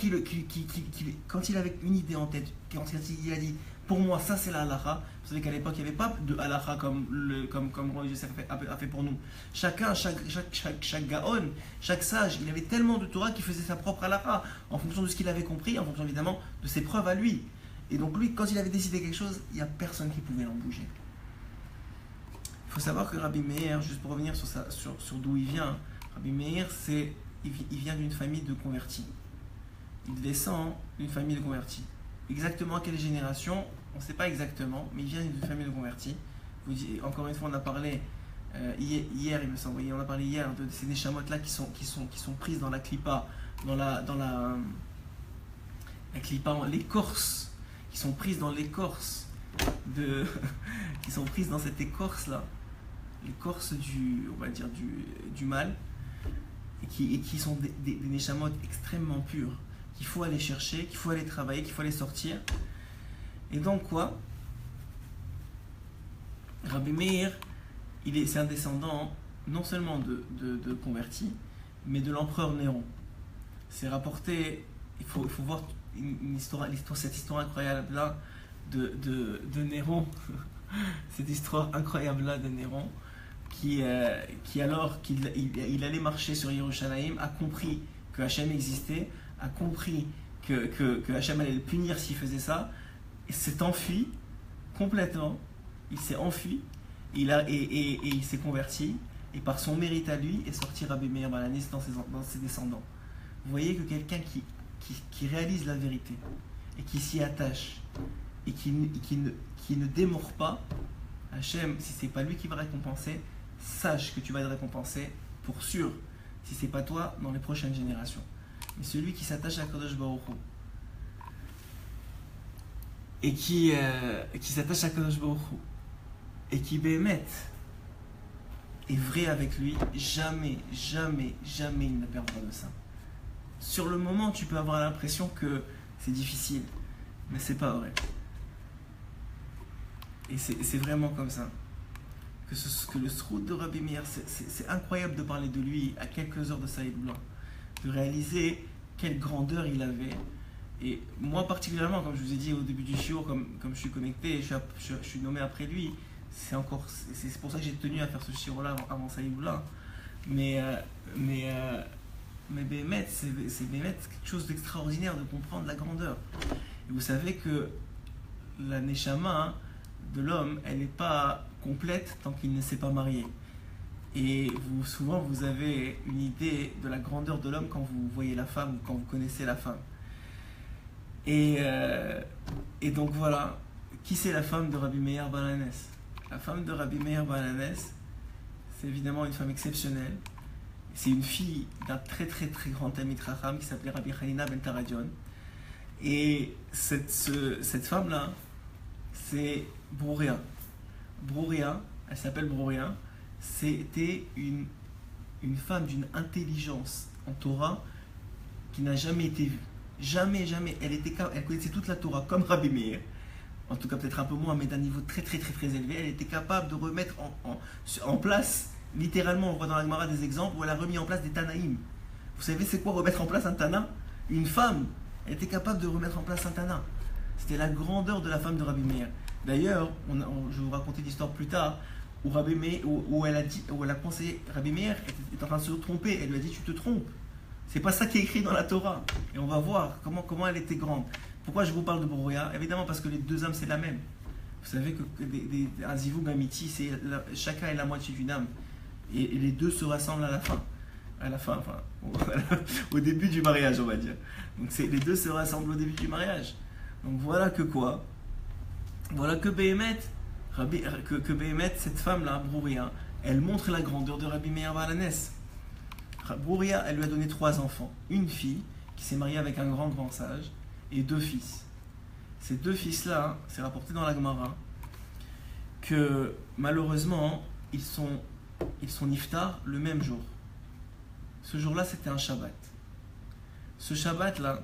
quand il avait une idée en tête, quand il a dit pour moi ça c'est la halakha. Vous savez qu'à l'époque il n'y avait pas de halakha comme Roi Yosef a fait pour nous. Chaque gaon, chaque sage, il avait tellement de Torah qu'il faisait sa propre halakha en fonction de ce qu'il avait compris, en fonction évidemment de ses preuves à lui. Et donc lui, quand il avait décidé quelque chose, il n'y a personne qui pouvait l'en bouger. Il faut savoir que Rabbi Meir, juste pour revenir sur d'où il vient, Rabbi Meir, il vient d'une famille de convertis. Il descend d'une famille de convertis. Exactement à quelle génération, on ne sait pas exactement, mais il vient d'une famille de convertis. Encore une fois, on a parlé hier, il me semble, on a parlé hier de ces neshamot-là qui sont prises dans la clipa, dans la clipa, l'écorce, qui sont prises dans l'écorce qui sont prises dans cette écorce-là, l'écorce du mal, et qui sont des neshamot extrêmement purs, qu'il faut aller chercher, qu'il faut aller travailler, qu'il faut aller sortir. Et donc quoi? Rabbi Meir, c'est un descendant non seulement de convertis, mais de l'empereur Néron. C'est rapporté, il faut voir cette histoire incroyable là de Néron, cette histoire incroyable là de Néron, qui alors qu'il allait marcher sur Yerushalayim, a compris que Hachem existait, a compris que Hachem allait le punir s'il faisait ça, et s'est enfui complètement. Il s'est enfui, et il s'est converti, et par son mérite à lui est sorti Rabbi Meir Balanis dans ses descendants. Vous voyez que quelqu'un qui réalise la vérité et qui s'y attache et qui ne démord pas, Hachem, si c'est pas lui qui va récompenser, sache que tu vas être récompensé pour sûr, si c'est pas toi, dans les prochaines générations. Mais celui qui s'attache à Kadosh Baruch Hu et qui s'attache à Kadosh Baruch Hu et qui bémet est vrai avec lui, jamais il ne perdra de ça. Sur le moment, tu peux avoir l'impression que c'est difficile, mais c'est pas vrai. Et c'est vraiment comme ça. Que le Srout de Rabbi Meir, c'est incroyable de parler de lui à quelques heures de Saïd Blanc, de réaliser quelle grandeur il avait Et moi particulièrement, comme je vous ai dit au début du shiur, comme je suis connecté, je suis nommé après lui, c'est pour ça que j'ai tenu à faire ce shiur-là avant Saïdoula. Mais, euh, mais, euh, mais Béhémet, c'est Béhémet quelque chose d'extraordinaire de comprendre la grandeur. Et vous savez que la Neshama de l'homme, elle n'est pas complète tant qu'il ne s'est pas marié. Et souvent, vous avez une idée de la grandeur de l'homme quand vous voyez la femme ou quand vous connaissez la femme. Et donc voilà, qui c'est la femme de Rabbi Meir Baal HaNes? La femme de Rabbi Meir Baal HaNes, c'est évidemment une femme exceptionnelle. C'est une fille d'un très très très grand Talmid Chacham qui s'appelait Rabbi Hanina ben Taradion. Et cette femme-là, c'est Brouria. Brouria, elle s'appelle Brouria. C'était une femme d'une intelligence en Torah qui n'a jamais été vue. Jamais, jamais. Elle connaissait toute la Torah comme Rabbi Meir. En tout cas, peut-être un peu moins, mais d'un niveau très, très, très, très élevé. Elle était capable de remettre en place, littéralement, on voit dans la Gemara des exemples où elle a remis en place des Tanaïm. Vous savez, c'est quoi remettre en place un Tana? Une femme, elle était capable de remettre en place un Tana. C'était la grandeur de la femme de Rabbi Meir. D'ailleurs, je vais vous raconter l'histoire plus tard, où elle a conseillé, Rabbi Meir est en train de se tromper. Elle lui a dit, tu te trompes. C'est pas ça qui est écrit dans la Torah. Et on va voir comment elle était grande. Pourquoi je vous parle de Brouria? Évidemment parce que les deux âmes c'est la même. Vous savez que un zivug amiti, chacun est la moitié d'une âme. Et les deux se rassemblent à la fin. Au début du mariage, on va dire. Donc les deux se rassemblent au début du mariage. Donc voilà que quoi? Voilà que Béhémet, cette femme-là, Brouria, elle montre la grandeur de Rabbi Meir Baal HaNes. Brouria, elle lui a donné 3 enfants. Une fille qui s'est mariée avec un grand sage et 2 fils. Ces 2 fils-là, c'est rapporté dans la Gemara que malheureusement, ils sont niftar le même jour. Ce jour-là, c'était un Shabbat. Ce Shabbat-là,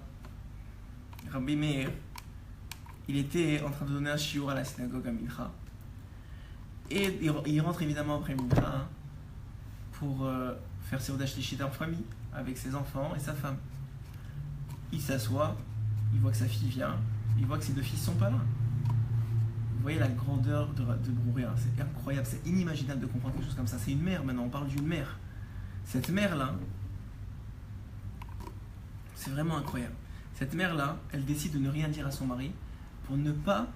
Rabbi Meir, il était en train de donner un shiur à la synagogue à Mincha. Et il rentre évidemment après Mincha pour faire Seudat Shlishit en famille, avec ses enfants et sa femme. Il s'assoit, il voit que sa fille vient, il voit que ses 2 fils sont pas là. Vous voyez la grandeur de Brouria, c'est incroyable, c'est inimaginable de comprendre quelque chose comme ça. C'est une mère maintenant, on parle d'une mère. Cette mère-là, c'est vraiment incroyable. Cette mère-là, elle décide de ne rien dire à son mari pour ne pas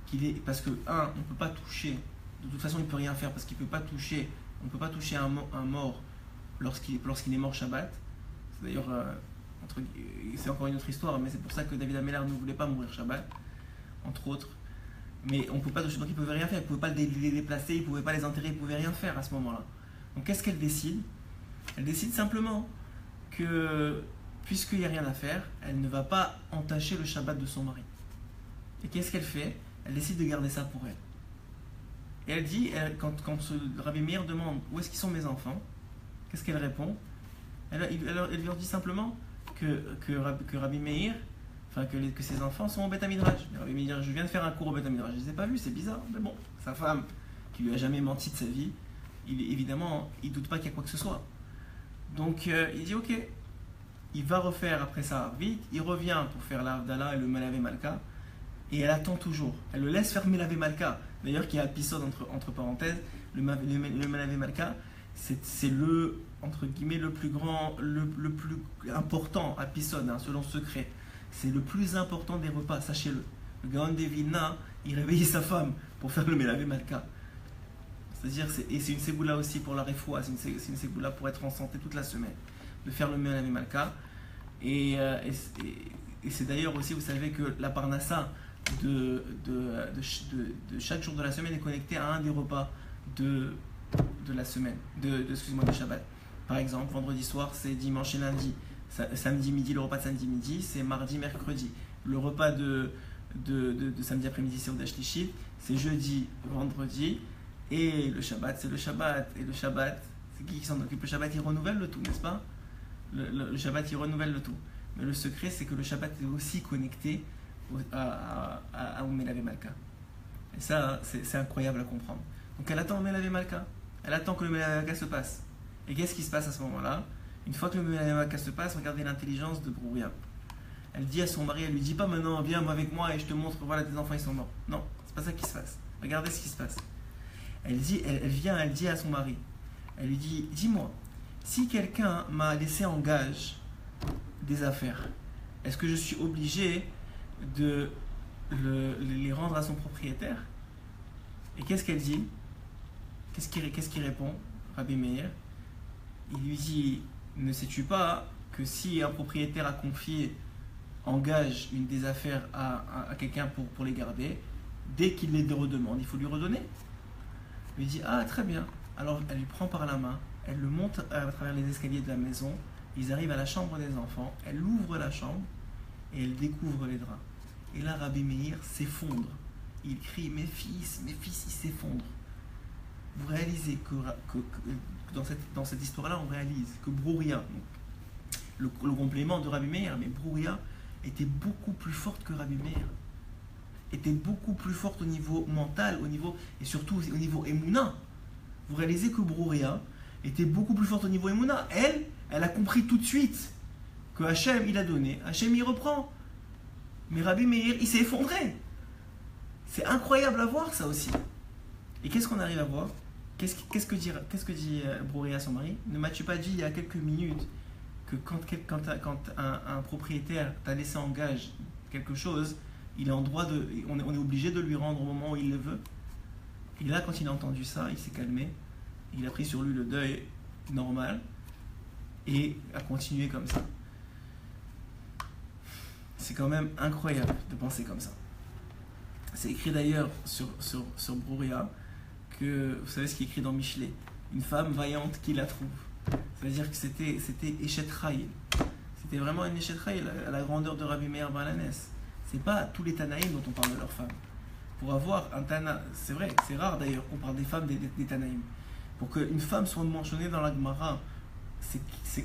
qu'il ait... Parce que, on ne peut pas toucher, de toute façon il ne peut rien faire parce qu'il ne peut pas toucher, on ne peut pas toucher un mort lorsqu'il est mort Shabbat. C'est d'ailleurs, c'est encore une autre histoire, mais c'est pour ça que David Amélar ne voulait pas mourir Shabbat, entre autres. Mais on ne peut pas toucher, donc il ne pouvait rien faire, il ne pouvait pas les déplacer, il ne pouvait pas les enterrer, il ne pouvait rien faire à ce moment-là. Donc qu'est-ce qu'elle décide? Elle décide simplement que, puisqu'il n'y a rien à faire, elle ne va pas entacher le Shabbat de son mari. Et qu'est-ce qu'elle fait? Elle décide de garder ça pour elle. Et elle dit, quand Rabbi Meir demande où est-ce qu'ils sont mes enfants, qu'est-ce qu'elle répond? Elle leur dit simplement que Rabbi Meir, que ses enfants sont au Beth Midrash. Rabbi Meir dit, je viens de faire un cours au Beth Midrash. Je ne les ai pas vus, c'est bizarre, mais bon, sa femme, qui lui a jamais menti de sa vie, évidemment, il ne doute pas qu'il y a quoi que ce soit. Donc il dit ok, il va refaire après ça vite, il revient pour faire l'Avdallah et le Melavé Malka, et elle attend toujours. Elle le laisse faire Melavé Malka. D'ailleurs, qui a épisode entre parenthèses, le Melavé Malka, c'est le, entre guillemets, le plus grand, le plus important épisode, selon Secret. C'est le plus important des repas, sachez-le. Le Gaon de Vilna, il réveille sa femme pour faire le Melavé Malka. C'est-à-dire, c'est une ségoula aussi pour la refoua, c'est une ségoula pour être en santé toute la semaine, de faire le Melavé Malka. Et c'est d'ailleurs aussi, vous savez que la parnassa de chaque jour de la semaine est connectée à un des repas de la semaine, de Shabbat. Par exemple, vendredi soir, c'est dimanche et lundi. Samedi midi, le repas de samedi midi, c'est mardi, mercredi. Le repas de samedi après-midi, c'est Seudat Shlishit, c'est jeudi, vendredi. Et le Shabbat, c'est le Shabbat. Et le Shabbat, c'est qui s'en occupe? Le Shabbat, il renouvelle le tout, n'est-ce pas? Le Shabbat, il renouvelle le tout. Mais le secret, c'est que le Shabbat est aussi connecté au Melavé Malka. Et ça, c'est incroyable à comprendre. Donc elle attend le Melavé Malka. Elle attend que le Melavé Malka se passe. Et qu'est-ce qui se passe à ce moment-là? Une fois que le Melavé Malka se passe, regardez l'intelligence de Brouria. Elle dit à son mari, elle lui dit pas maintenant, viens avec moi et je te montre, voilà, tes enfants ils sont morts. Non, c'est pas ça qui se passe. Regardez ce qui se passe. Elle vient, elle dit à son mari, elle lui dit, dis-moi, si quelqu'un m'a laissé en gage des affaires, est-ce que je suis obligé de les rendre à son propriétaire? Et qu'est-ce qu'elle dit? Qu'est-ce qu'il répond, Rabbi Meir? Il lui dit, ne sais-tu pas que si un propriétaire a confié en gage une des affaires à quelqu'un pour les garder, dès qu'il les redemande, il faut lui redonner. Il lui dit, ah très bien. Alors elle lui prend par la main, elle le monte à travers les escaliers de la maison, ils arrivent à la chambre des enfants, elle ouvre la chambre et elle découvre les draps. Et là, Rabbi Meir s'effondre. Il crie, mes fils, il s'effondre. Vous réalisez que dans cette histoire-là, on réalise que Brouria, le complément de Rabbi Meir, mais Brouria était beaucoup plus forte que Rabbi Meir. Était beaucoup plus forte au niveau mental, et surtout au niveau Emouna. Vous réalisez que Brouria était beaucoup plus forte au niveau Emouna. Elle a compris tout de suite que Hachem, il a donné. Hachem, il reprend. Mais Rabbi Meir, il s'est effondré. C'est incroyable à voir, ça aussi. Et qu'est-ce qu'on arrive à voir? Qu'est-ce que dit Brouria à son mari? Ne m'as-tu pas dit il y a quelques minutes que quand un propriétaire t'a laissé en gage quelque chose, il est en droit on est obligé de lui rendre au moment où il le veut? Et là, quand il a entendu ça, il s'est calmé. Il a pris sur lui le deuil normal et a continué comme ça. C'est quand même incroyable de penser comme ça. C'est écrit d'ailleurs sur Brouria que, vous savez ce qui est écrit dans Michelet, une femme vaillante qui la trouve. C'est-à-dire que c'était Eshet Chayil. C'était vraiment une Eshet Chayil à la grandeur de Rabbi Meir Balanes. C'est pas tous les Tanaïm dont on parle de leurs femmes. Pour avoir un Tana, c'est vrai, c'est rare d'ailleurs qu'on parle des femmes des Tanaïm. Pour qu'une femme soit mentionnée dans la Gemara, c'est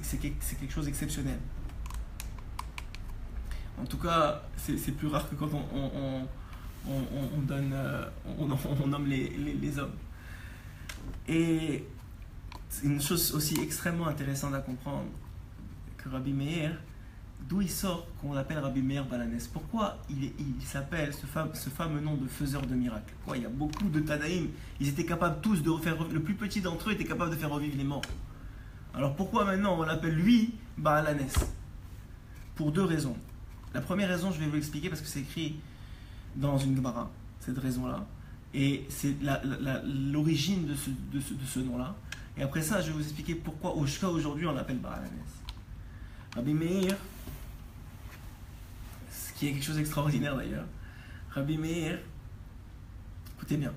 quelque chose d'exceptionnel. En tout cas, c'est plus rare que quand on nomme les hommes. Et c'est une chose aussi extrêmement intéressante à comprendre que Rabbi Meir, d'où il sort qu'on l'appelle Rabbi Meir Balanes. Pourquoi il s'appelle ce fameux nom de faiseur de miracles? Pourquoi il y a beaucoup de Tanaïm, ils étaient capables tous de refaire, le plus petit d'entre eux était capable de faire revivre les morts. Alors pourquoi maintenant on l'appelle lui Balanes? Pour deux raisons. La première raison, je vais vous l'expliquer parce que c'est écrit dans une Gemara, cette raison-là. Et c'est l'origine de ce nom-là. Et après ça, je vais vous expliquer pourquoi aujourd'hui on l'appelle Balanes. Rabbi Meir, ce qui est quelque chose d'extraordinaire d'ailleurs, Rabbi Meir, écoutez bien.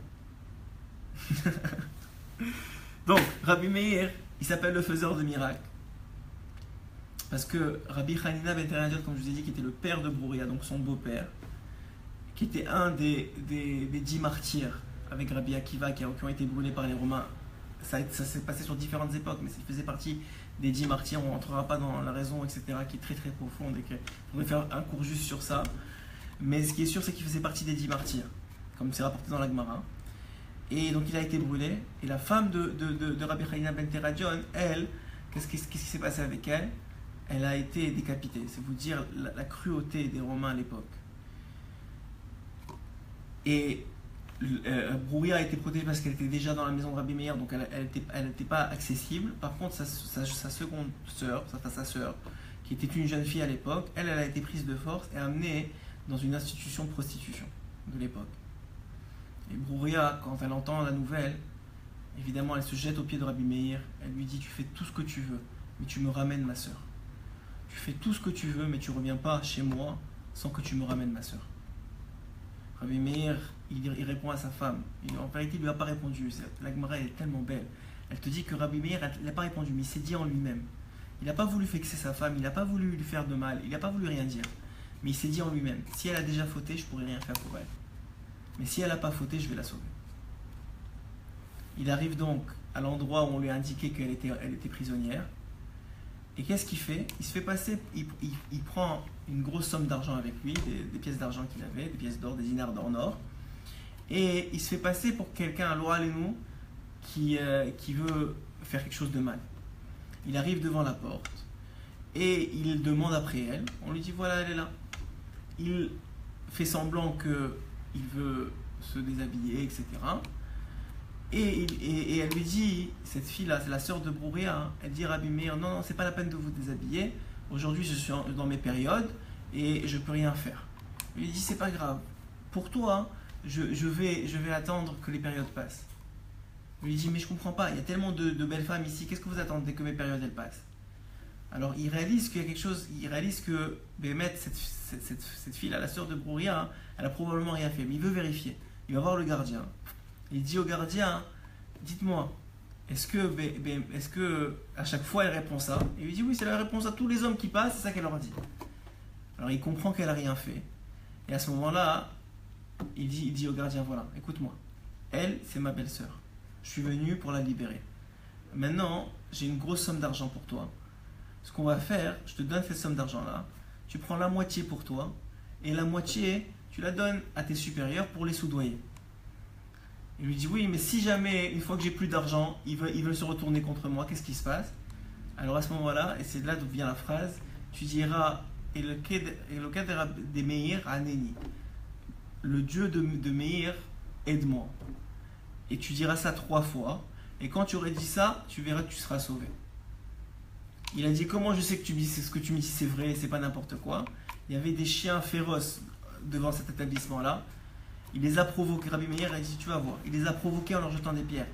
Donc, Rabbi Meir, il s'appelle le faiseur de miracles. Parce que Rabbi Hanina ben Teradion, comme je vous ai dit, qui était le père de Brouria, donc son beau-père, qui était un des 10 martyrs avec Rabbi Akiva qui ont été brûlés par les Romains. Ça s'est passé sur différentes époques, mais il faisait partie des 10 martyrs. On ne rentrera pas dans la raison, etc., qui est très très profonde et qu'on va faire un cours juste sur ça. Mais ce qui est sûr, c'est qu'il faisait partie des 10 martyrs, comme c'est rapporté dans la Gemara. Et donc il a été brûlé. Et la femme de Rabbi Hanina ben Teradion, elle, qu'est-ce qui s'est passé avec elle? Elle a été décapitée. C'est vous dire la cruauté des Romains à l'époque. Et Brouria a été protégée parce qu'elle était déjà dans la maison de Rabbi Meir, donc elle n'était pas accessible. Par contre, sa seconde sœur, sa sœur, qui était une jeune fille à l'époque, elle a été prise de force et amenée dans une institution de prostitution de l'époque. Et Brouria, quand elle entend la nouvelle, évidemment, elle se jette aux pieds de Rabbi Meir. Elle lui dit, tu fais tout ce que tu veux, mais tu me ramènes ma sœur. Tu fais tout ce que tu veux, mais tu ne reviens pas chez moi sans que tu me ramènes ma sœur. Rabbi Meir, il répond à sa femme. En vérité, il ne lui a pas répondu. La Gemara est tellement belle. Elle te dit que Rabbi Meir, il n'a pas répondu, mais il s'est dit en lui-même. Il n'a pas voulu vexer sa femme, il n'a pas voulu lui faire de mal, il n'a pas voulu rien dire. Mais il s'est dit en lui-même, si elle a déjà fauté, je ne pourrai rien faire pour elle. Mais si elle n'a pas fauté, je vais la sauver. Il arrive donc à l'endroit où on lui a indiqué qu'elle était prisonnière. Et qu'est-ce qu'il fait? Il se fait passer, il prend une grosse somme d'argent avec lui, des pièces d'argent qu'il avait, des pièces d'or, des dinars d'or or. Et il se fait passer pour quelqu'un, Loa Lenou, qui veut faire quelque chose de mal. Il arrive devant la porte et il demande après elle. On lui dit voilà, elle est là. Il fait semblant qu'il veut se déshabiller, etc. Et elle lui dit, cette fille-là, c'est la sœur de Brouria, hein, elle dit Rabbi Meir, non, non, c'est pas la peine de vous déshabiller. Aujourd'hui, je suis dans mes périodes et je peux rien faire. Il lui dit, c'est pas grave. Pour toi, je vais attendre que les périodes passent. Il lui dit, mais je comprends pas, il y a tellement de belles femmes ici, qu'est-ce que vous attendez que mes périodes elles passent? Alors il réalise qu'il y a quelque chose, il réalise que Béhémet, cette fille-là, la sœur de Brouria, hein, elle a probablement rien fait, mais il veut vérifier. Il va voir le gardien. Il dit au gardien, dites-moi, est-ce que à chaque fois elle répond ça? Et il lui dit oui, c'est la réponse à tous les hommes qui passent, c'est ça qu'elle leur dit. Alors il comprend qu'elle n'a rien fait. Et à ce moment-là, il dit au gardien, voilà, écoute-moi, elle, c'est ma belle-sœur. Je suis venu pour la libérer. Maintenant, j'ai une grosse somme d'argent pour toi. Ce qu'on va faire, je te donne cette somme d'argent-là, tu prends la moitié pour toi, et la moitié, tu la donnes à tes supérieurs pour les soudoyer. Il lui dit oui, mais si jamais, une fois que j'ai plus d'argent, ils veulent se retourner contre moi, qu'est-ce qui se passe? Alors à ce moment-là, et c'est de là d'où vient la phrase, tu diras Elokad de Meir Aneni, le Dieu de Meir, aide-moi. Et tu diras ça 3 fois, et quand tu aurais dit ça, tu verras que tu seras sauvé. Il a dit comment je sais que ce que tu me dis c'est vrai, c'est pas n'importe quoi. Il y avait des chiens féroces devant cet établissement-là. Il les a provoqués, Rabbi Meir a dit tu vas voir, il les a provoqués en leur jetant des pierres.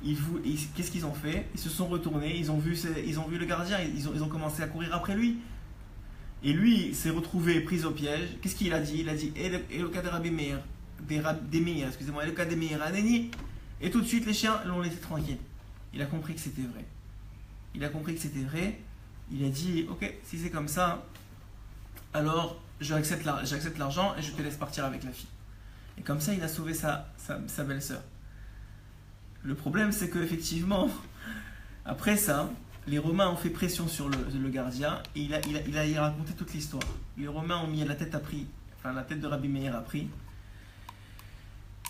Qu'est-ce qu'ils ont fait? Ils se sont retournés, ils ont vu le gardien, ils ont commencé à courir après lui. Et lui s'est retrouvé pris au piège. Qu'est-ce qu'il a dit? Il a dit Eloka de Rabbi Meir, excusez-moi, Eloka de Meir Aneni. Et tout de suite les chiens l'ont laissé tranquille. Il a compris que c'était vrai. Il a compris que c'était vrai. Il a dit ok, si c'est comme ça, alors j'accepte l'argent et je te laisse partir avec la fille. Et comme ça, il a sauvé sa belle-sœur. Le problème, c'est qu'effectivement, après ça, les Romains ont fait pression sur le gardien et il a raconté toute l'histoire. Les Romains ont mis la tête de Rabbi Meir a pris.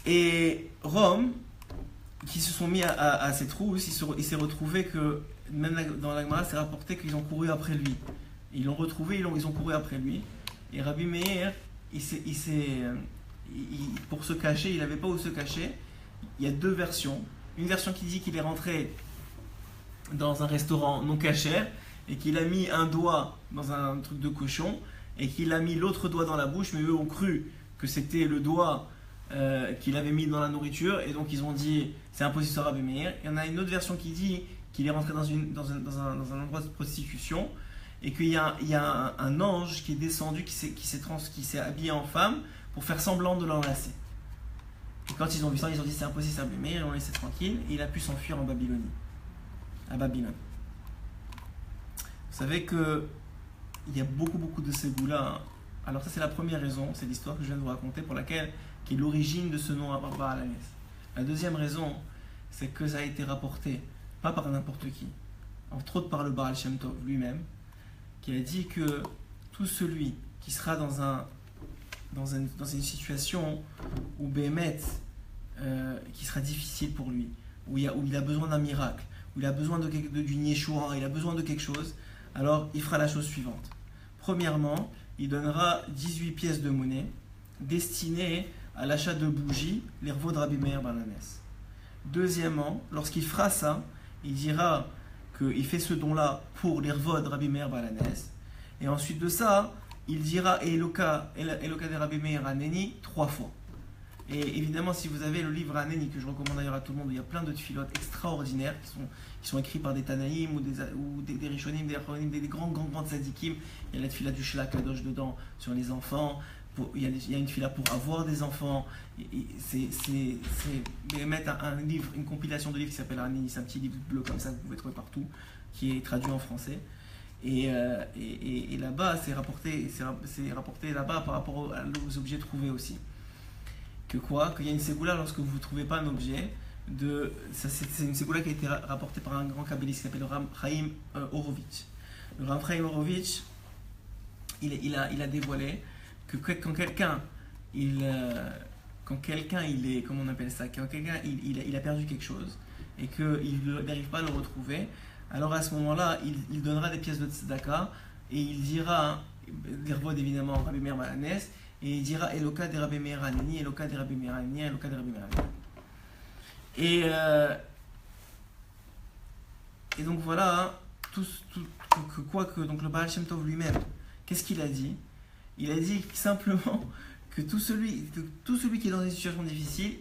Et Rome, qui se sont mis à ses trousses, il s'est retrouvé que, même dans la Gemara, c'est rapporté qu'ils ont couru après lui. Ils l'ont retrouvé, ils ont couru après lui. Et Rabbi Meir, pour se cacher, il n'avait pas où se cacher. Il y a 2 versions. Une version qui dit qu'il est rentré dans un restaurant non cachère et qu'il a mis un doigt dans un truc de cochon et qu'il a mis l'autre doigt dans la bouche, mais eux ont cru que c'était le doigt qu'il avait mis dans la nourriture et donc ils ont dit c'est impossible sur Rabbi Meir. Il y en a une autre version qui dit qu'il est rentré dans un endroit de prostitution et qu'il y a un ange qui est descendu, qui s'est habillé en femme pour faire semblant de l'enlacer. Et quand ils ont vu ça, ils ont dit c'est impossible, c'est Rabbi Meir, ils l'ont laissé tranquille et il a pu s'enfuir en Babylonie. À Babylone. Vous savez que il y a beaucoup de ces goûts-là. Hein. Alors ça c'est la première raison, c'est l'histoire que je viens de vous raconter qui est l'origine de ce nom à Baal Hanès. La deuxième raison, c'est que ça a été rapporté, pas par n'importe qui, entre autres par le Baal Shem Tov lui-même, qui a dit que tout celui qui sera dans une situation où Béhémet, qui sera difficile pour lui, où il a besoin d'un miracle, où il a besoin d'une Yeshua, il a besoin de quelque chose, alors il fera la chose suivante. Premièrement, il donnera 18 pièces de monnaie destinées à l'achat de bougies, les revaux de Rabbi Meir Baal Hanès. Deuxièmement, lorsqu'il fera ça, il dira qu'il fait ce don-là pour les revaux de Rabbi Meir Baal Hanès. Et ensuite de ça, il dira Eloka de Rabbi Meir Aneni 3 fois. Et évidemment, si vous avez le livre Aneni, que je recommande d'ailleurs à tout le monde, où il y a plein de tfilotes extraordinaires qui sont écrits par des Tanaïm ou des Rishonim, des Achronim, des grands tzadikim. Il y a la tfila du Shela Kadosh dedans sur les enfants. Il y a une tfila pour avoir des enfants. C'est mettre un livre, une compilation de livres qui s'appelle Aneni, c'est un petit livre bleu comme ça que vous pouvez trouver partout, qui est traduit en français. Et là-bas, c'est rapporté là-bas par rapport aux objets trouvés aussi. Qu'il y a une ségoula lorsque vous ne trouvez pas un objet. C'est une ségoula qui a été rapportée par un grand kabbaliste qui s'appelle le Rav Chaim Horowitz. Le Rav Chaim Horowitz, il a dévoilé que quand quelqu'un il est, comment on appelle ça, quand quelqu'un il a perdu quelque chose et qu'il n'arrive pas à le retrouver, alors à ce moment-là, il donnera des pièces de tzedaka et il dira, l'irvod évidemment Rabbi Meir Balanes, et il dira Eloka de Rabbi Meir Hanani, Eloka de Rabbi Meir Hanani, Eloka de Rabbi Meir Hanani. Et donc voilà, donc le Baal Shem Tov lui-même, qu'est-ce qu'il a dit? Il a dit simplement que tout celui qui est dans une situation difficile,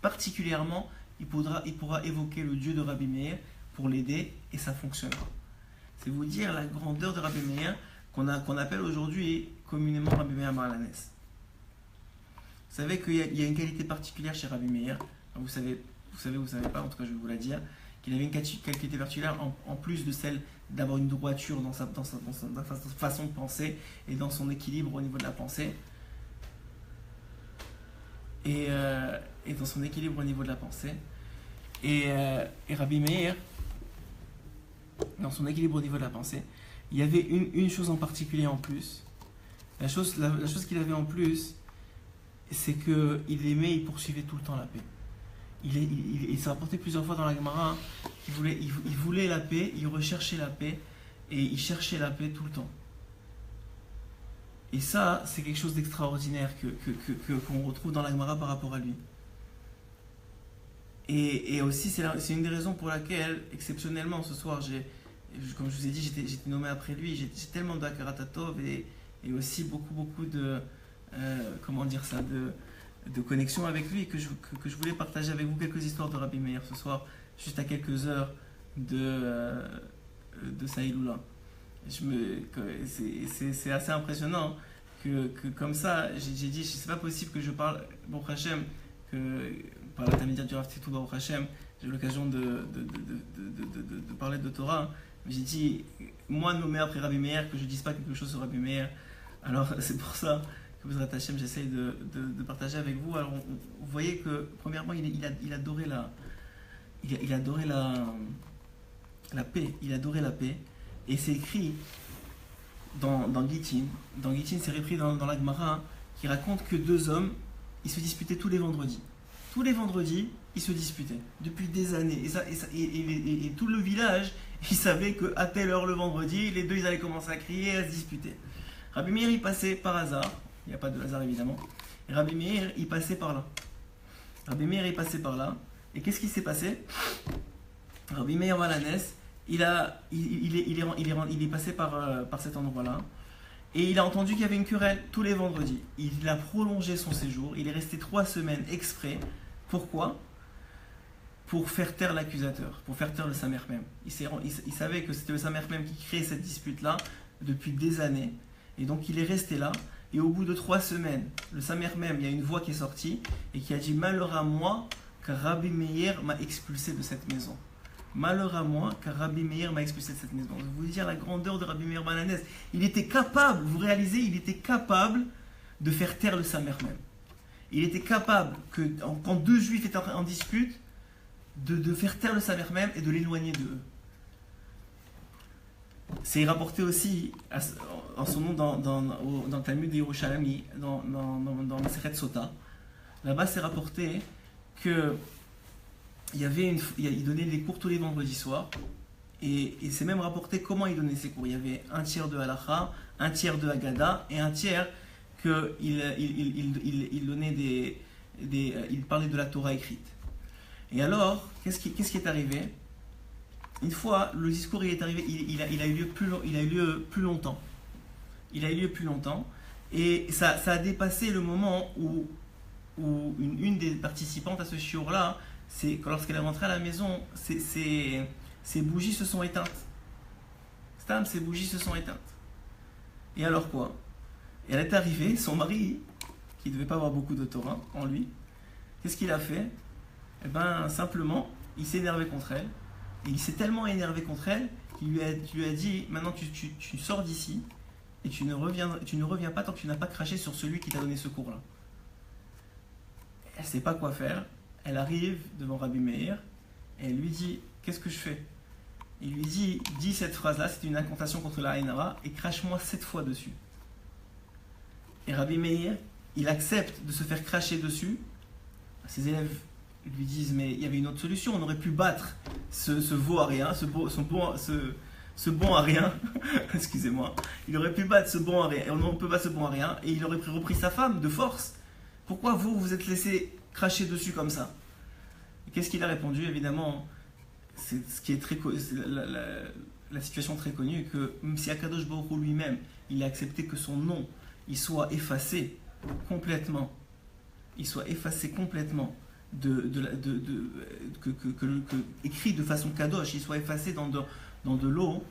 particulièrement, il pourra évoquer le Dieu de Rabbi Meir pour l'aider et ça fonctionnera. C'est vous dire la grandeur de Rabbi Meir qu'on appelle aujourd'hui communément Rabbi Meir Balanes. Vous savez qu'il y a une qualité particulière chez Rabbi Meir. Vous savez pas, en tout cas je vais vous la dire, qu'il avait une qualité particulière en plus de celle d'avoir une droiture dans sa façon de penser et dans son équilibre au niveau de la pensée. Et dans son équilibre au niveau de la pensée. Et Rabbi Meir, dans son équilibre au niveau de la pensée, il y avait une chose en particulier en plus. La chose qu'il avait en plus, c'est qu'il poursuivait tout le temps la paix. Il s'est rapporté plusieurs fois dans la Gemara qu'il voulait la paix, il recherchait la paix, et il cherchait la paix tout le temps. Et ça, c'est quelque chose d'extraordinaire qu'on retrouve dans la Gemara par rapport à lui. Et aussi, c'est une des raisons pour laquelle, exceptionnellement, ce soir, comme je vous ai dit, j'étais nommé après lui, j'ai tellement d'Akaratatov et aussi beaucoup de, de connexion avec lui que je voulais partager avec vous quelques histoires de Rabbi Meir ce soir, juste à quelques heures de sa Iloula. C'est assez impressionnant que comme ça, j'ai dit, c'est pas possible que je parle, Baruch Hashem, que par l'intermédiaire du Rav Titou Baruch Hashem, j'ai eu l'occasion de parler de Torah. J'ai dit, moi nommé après Rabbi Meir, que je ne dise pas quelque chose sur Rabbi Meir. Alors c'est pour ça que Bezrat Hashem, j'essaye de partager avec vous. Alors vous voyez que premièrement, il adorait la paix. Il adorait la paix. Et c'est écrit dans Gittin. Dans Gittin, c'est repris dans la Gemara, qui raconte que deux hommes, ils se disputaient tous les vendredis. Tous les vendredis, ils se disputaient depuis des années. Et tout le village, il savait qu'à telle heure le vendredi, les deux, ils allaient commencer à crier et à se disputer. Rabbi Meir, il passait par hasard. Il n'y a pas de hasard, évidemment. Et Rabbi Meir, il passait par là. Et qu'est-ce qui s'est passé? Rabbi Meir Balanes, il est passé par cet endroit-là. Et il a entendu qu'il y avait une querelle tous les vendredis. Il a prolongé son séjour. Il est resté 3 semaines exprès. Pourquoi? Pour faire taire l'accusateur, pour faire taire le Samer même. Il savait que c'était le Samer même qui créait cette dispute-là depuis des années. Et donc il est resté là. Et au bout de 3 semaines, le Samer même, il y a une voix qui est sortie et qui a dit « Malheur à moi, car Rabbi Meir m'a expulsé de cette maison. » Malheur à moi, car Rabbi Meir m'a expulsé de cette maison. Je vais vous dire la grandeur de Rabbi Meir Balanes. Il était capable, vous réalisez, il était capable de faire taire le Samer même. Il était capable, quand deux juifs étaient en dispute, de faire taire le Samer même et de l'éloigner d'eux. C'est rapporté aussi en son nom dans le Talmud de Yerushalmi, dans Masechet Sota. Là-bas, c'est rapporté que il donnait des cours tous les vendredis soirs. Et c'est même rapporté comment il donnait ses cours. Il y avait un tiers de Halacha, un tiers de Haggadah et un tiers qu'il donnait il parlait de la Torah écrite. Et alors, qu'est-ce qui est arrivé? Une fois, le discours il est arrivé, il a eu lieu plus longtemps. Il a eu lieu plus longtemps. Et ça a dépassé le moment où une des participantes à ce shiur-là, c'est que lorsqu'elle est rentrée à la maison, ses bougies se sont éteintes. Ses bougies se sont éteintes. Et alors quoi? Et elle est arrivée, son mari, qui ne devait pas avoir beaucoup de Torah en lui, qu'est-ce qu'il a fait? Eh bien, simplement, il s'est énervé contre elle. Et il s'est tellement énervé contre elle qu'il lui a dit, maintenant tu sors d'ici et tu ne reviens pas tant que tu n'as pas craché sur celui qui t'a donné ce cours-là. Elle ne sait pas quoi faire. Elle arrive devant Rabbi Meir et elle lui dit, qu'est-ce que je fais? Il lui dit, dis cette phrase-là, c'est une incantation contre la Aïn Hara et crache-moi 7 fois dessus. Et Rabbi Meir, il accepte de se faire cracher dessus. Ses élèves Ils lui disent, mais il y avait une autre solution, on aurait pu battre ce veau à rien, ce bon à rien, excusez-moi, il aurait pu battre ce bon à rien, on peut battre ce bon à rien, et il aurait repris sa femme de force. Pourquoi vous vous êtes laissé cracher dessus comme ça? Et qu'est-ce qu'il a répondu? Évidemment, c'est ce qui est la situation très connue, que même si Akadosh Baruch Hu lui-même, il a accepté que son nom, il soit effacé complètement, écrit de façon kadosh, il soit effacé dans de l'eau,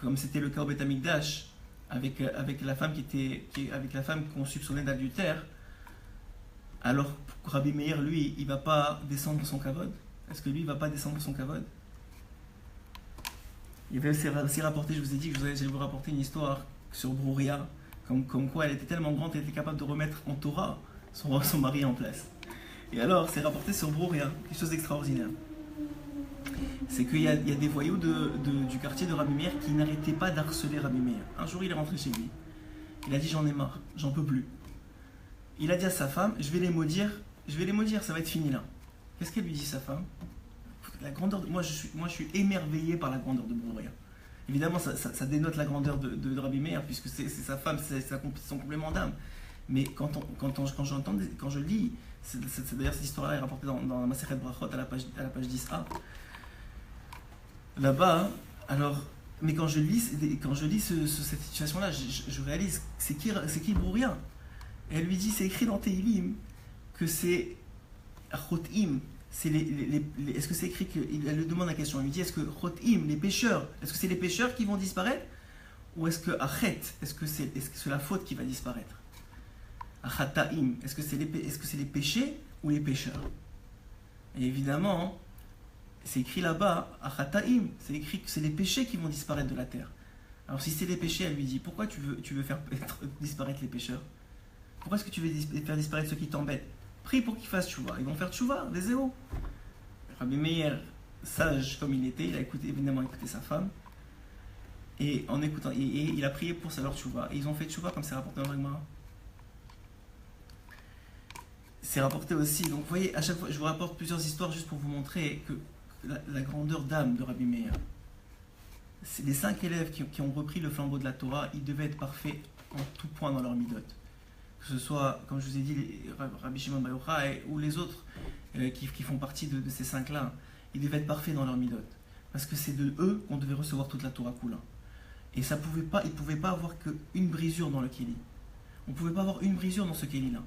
comme c'était le cas au Beth Amikdash, avec la femme avec la femme qu'on soupçonnait d'adultère. Alors Rabbi Meir, lui, il va pas descendre son kavod. Est-ce que lui, il va pas descendre son kavod? Il y avait aussi rapporté, je vous ai dit que j'allais vous rapporter une histoire sur Brouria, comme quoi elle était tellement grande qu'elle était capable de remettre en Torah son mari en place. Et alors, c'est rapporté sur Brouria, quelque chose d'extraordinaire. C'est qu'il y a des voyous du quartier de Rabbi Meir qui n'arrêtaient pas d'harceler Rabbi Meir. Un jour, il est rentré chez lui. Il a dit, j'en ai marre, j'en peux plus. Il a dit à sa femme, je vais les maudire, ça va être fini là. Qu'est-ce qu'elle lui dit, sa femme? La grandeur moi, je suis émerveillé par la grandeur de Brouria. Évidemment, ça dénote la grandeur de Rabbi Meir, puisque c'est sa femme, c'est son complément d'âme. Mais quand je lis, d'ailleurs cette histoire-là est rapportée dans la Masechet Brachot à la page 10a. Là-bas, alors, mais quand je lis cette situation-là, je réalise c'est qui Brouria. Et elle lui dit, c'est écrit dans Teilim que c'est Chotim. Est-ce que c'est écrit elle lui demande la question, elle lui dit, est-ce que Chotim, les pécheurs, est-ce que c'est les pécheurs qui vont disparaître? Ou est-ce que Achet, est-ce que c'est la faute qui va disparaître? Achataim, est-ce que c'est les péchés ou les pécheurs? Et évidemment, c'est écrit là-bas, Achataim, c'est écrit que c'est les péchés qui vont disparaître de la terre. Alors si c'est les péchés, elle lui dit, pourquoi tu veux faire disparaître les pécheurs? Pourquoi est-ce que tu veux faire disparaître ceux qui t'embêtent? Prie pour qu'ils fassent tchouva. Ils vont faire tchouva, les zéros. Rabbi Meir, sage comme il était, il a évidemment écouté sa femme. Et en écoutant, et il a prié pour leur tchouva. Et ils ont fait tchouva comme c'est rapporté dans le Gemara. C'est rapporté aussi. Donc vous voyez, à chaque fois, je vous rapporte plusieurs histoires juste pour vous montrer que la grandeur d'âme de Rabbi Meir. Les 5 élèves qui ont repris le flambeau de la Torah, ils devaient être parfaits en tout point dans leur midot. Que ce soit, comme je vous ai dit, Rabbi Shimon Bar Yochai ou les autres qui font partie de ces 5-là, ils devaient être parfaits dans leur midot. Parce que c'est de eux qu'on devait recevoir toute la Torah Kula. Et ils ne pouvaient pas avoir qu'une brisure dans le Kéli. On ne pouvait pas avoir une brisure dans ce Kéli-là.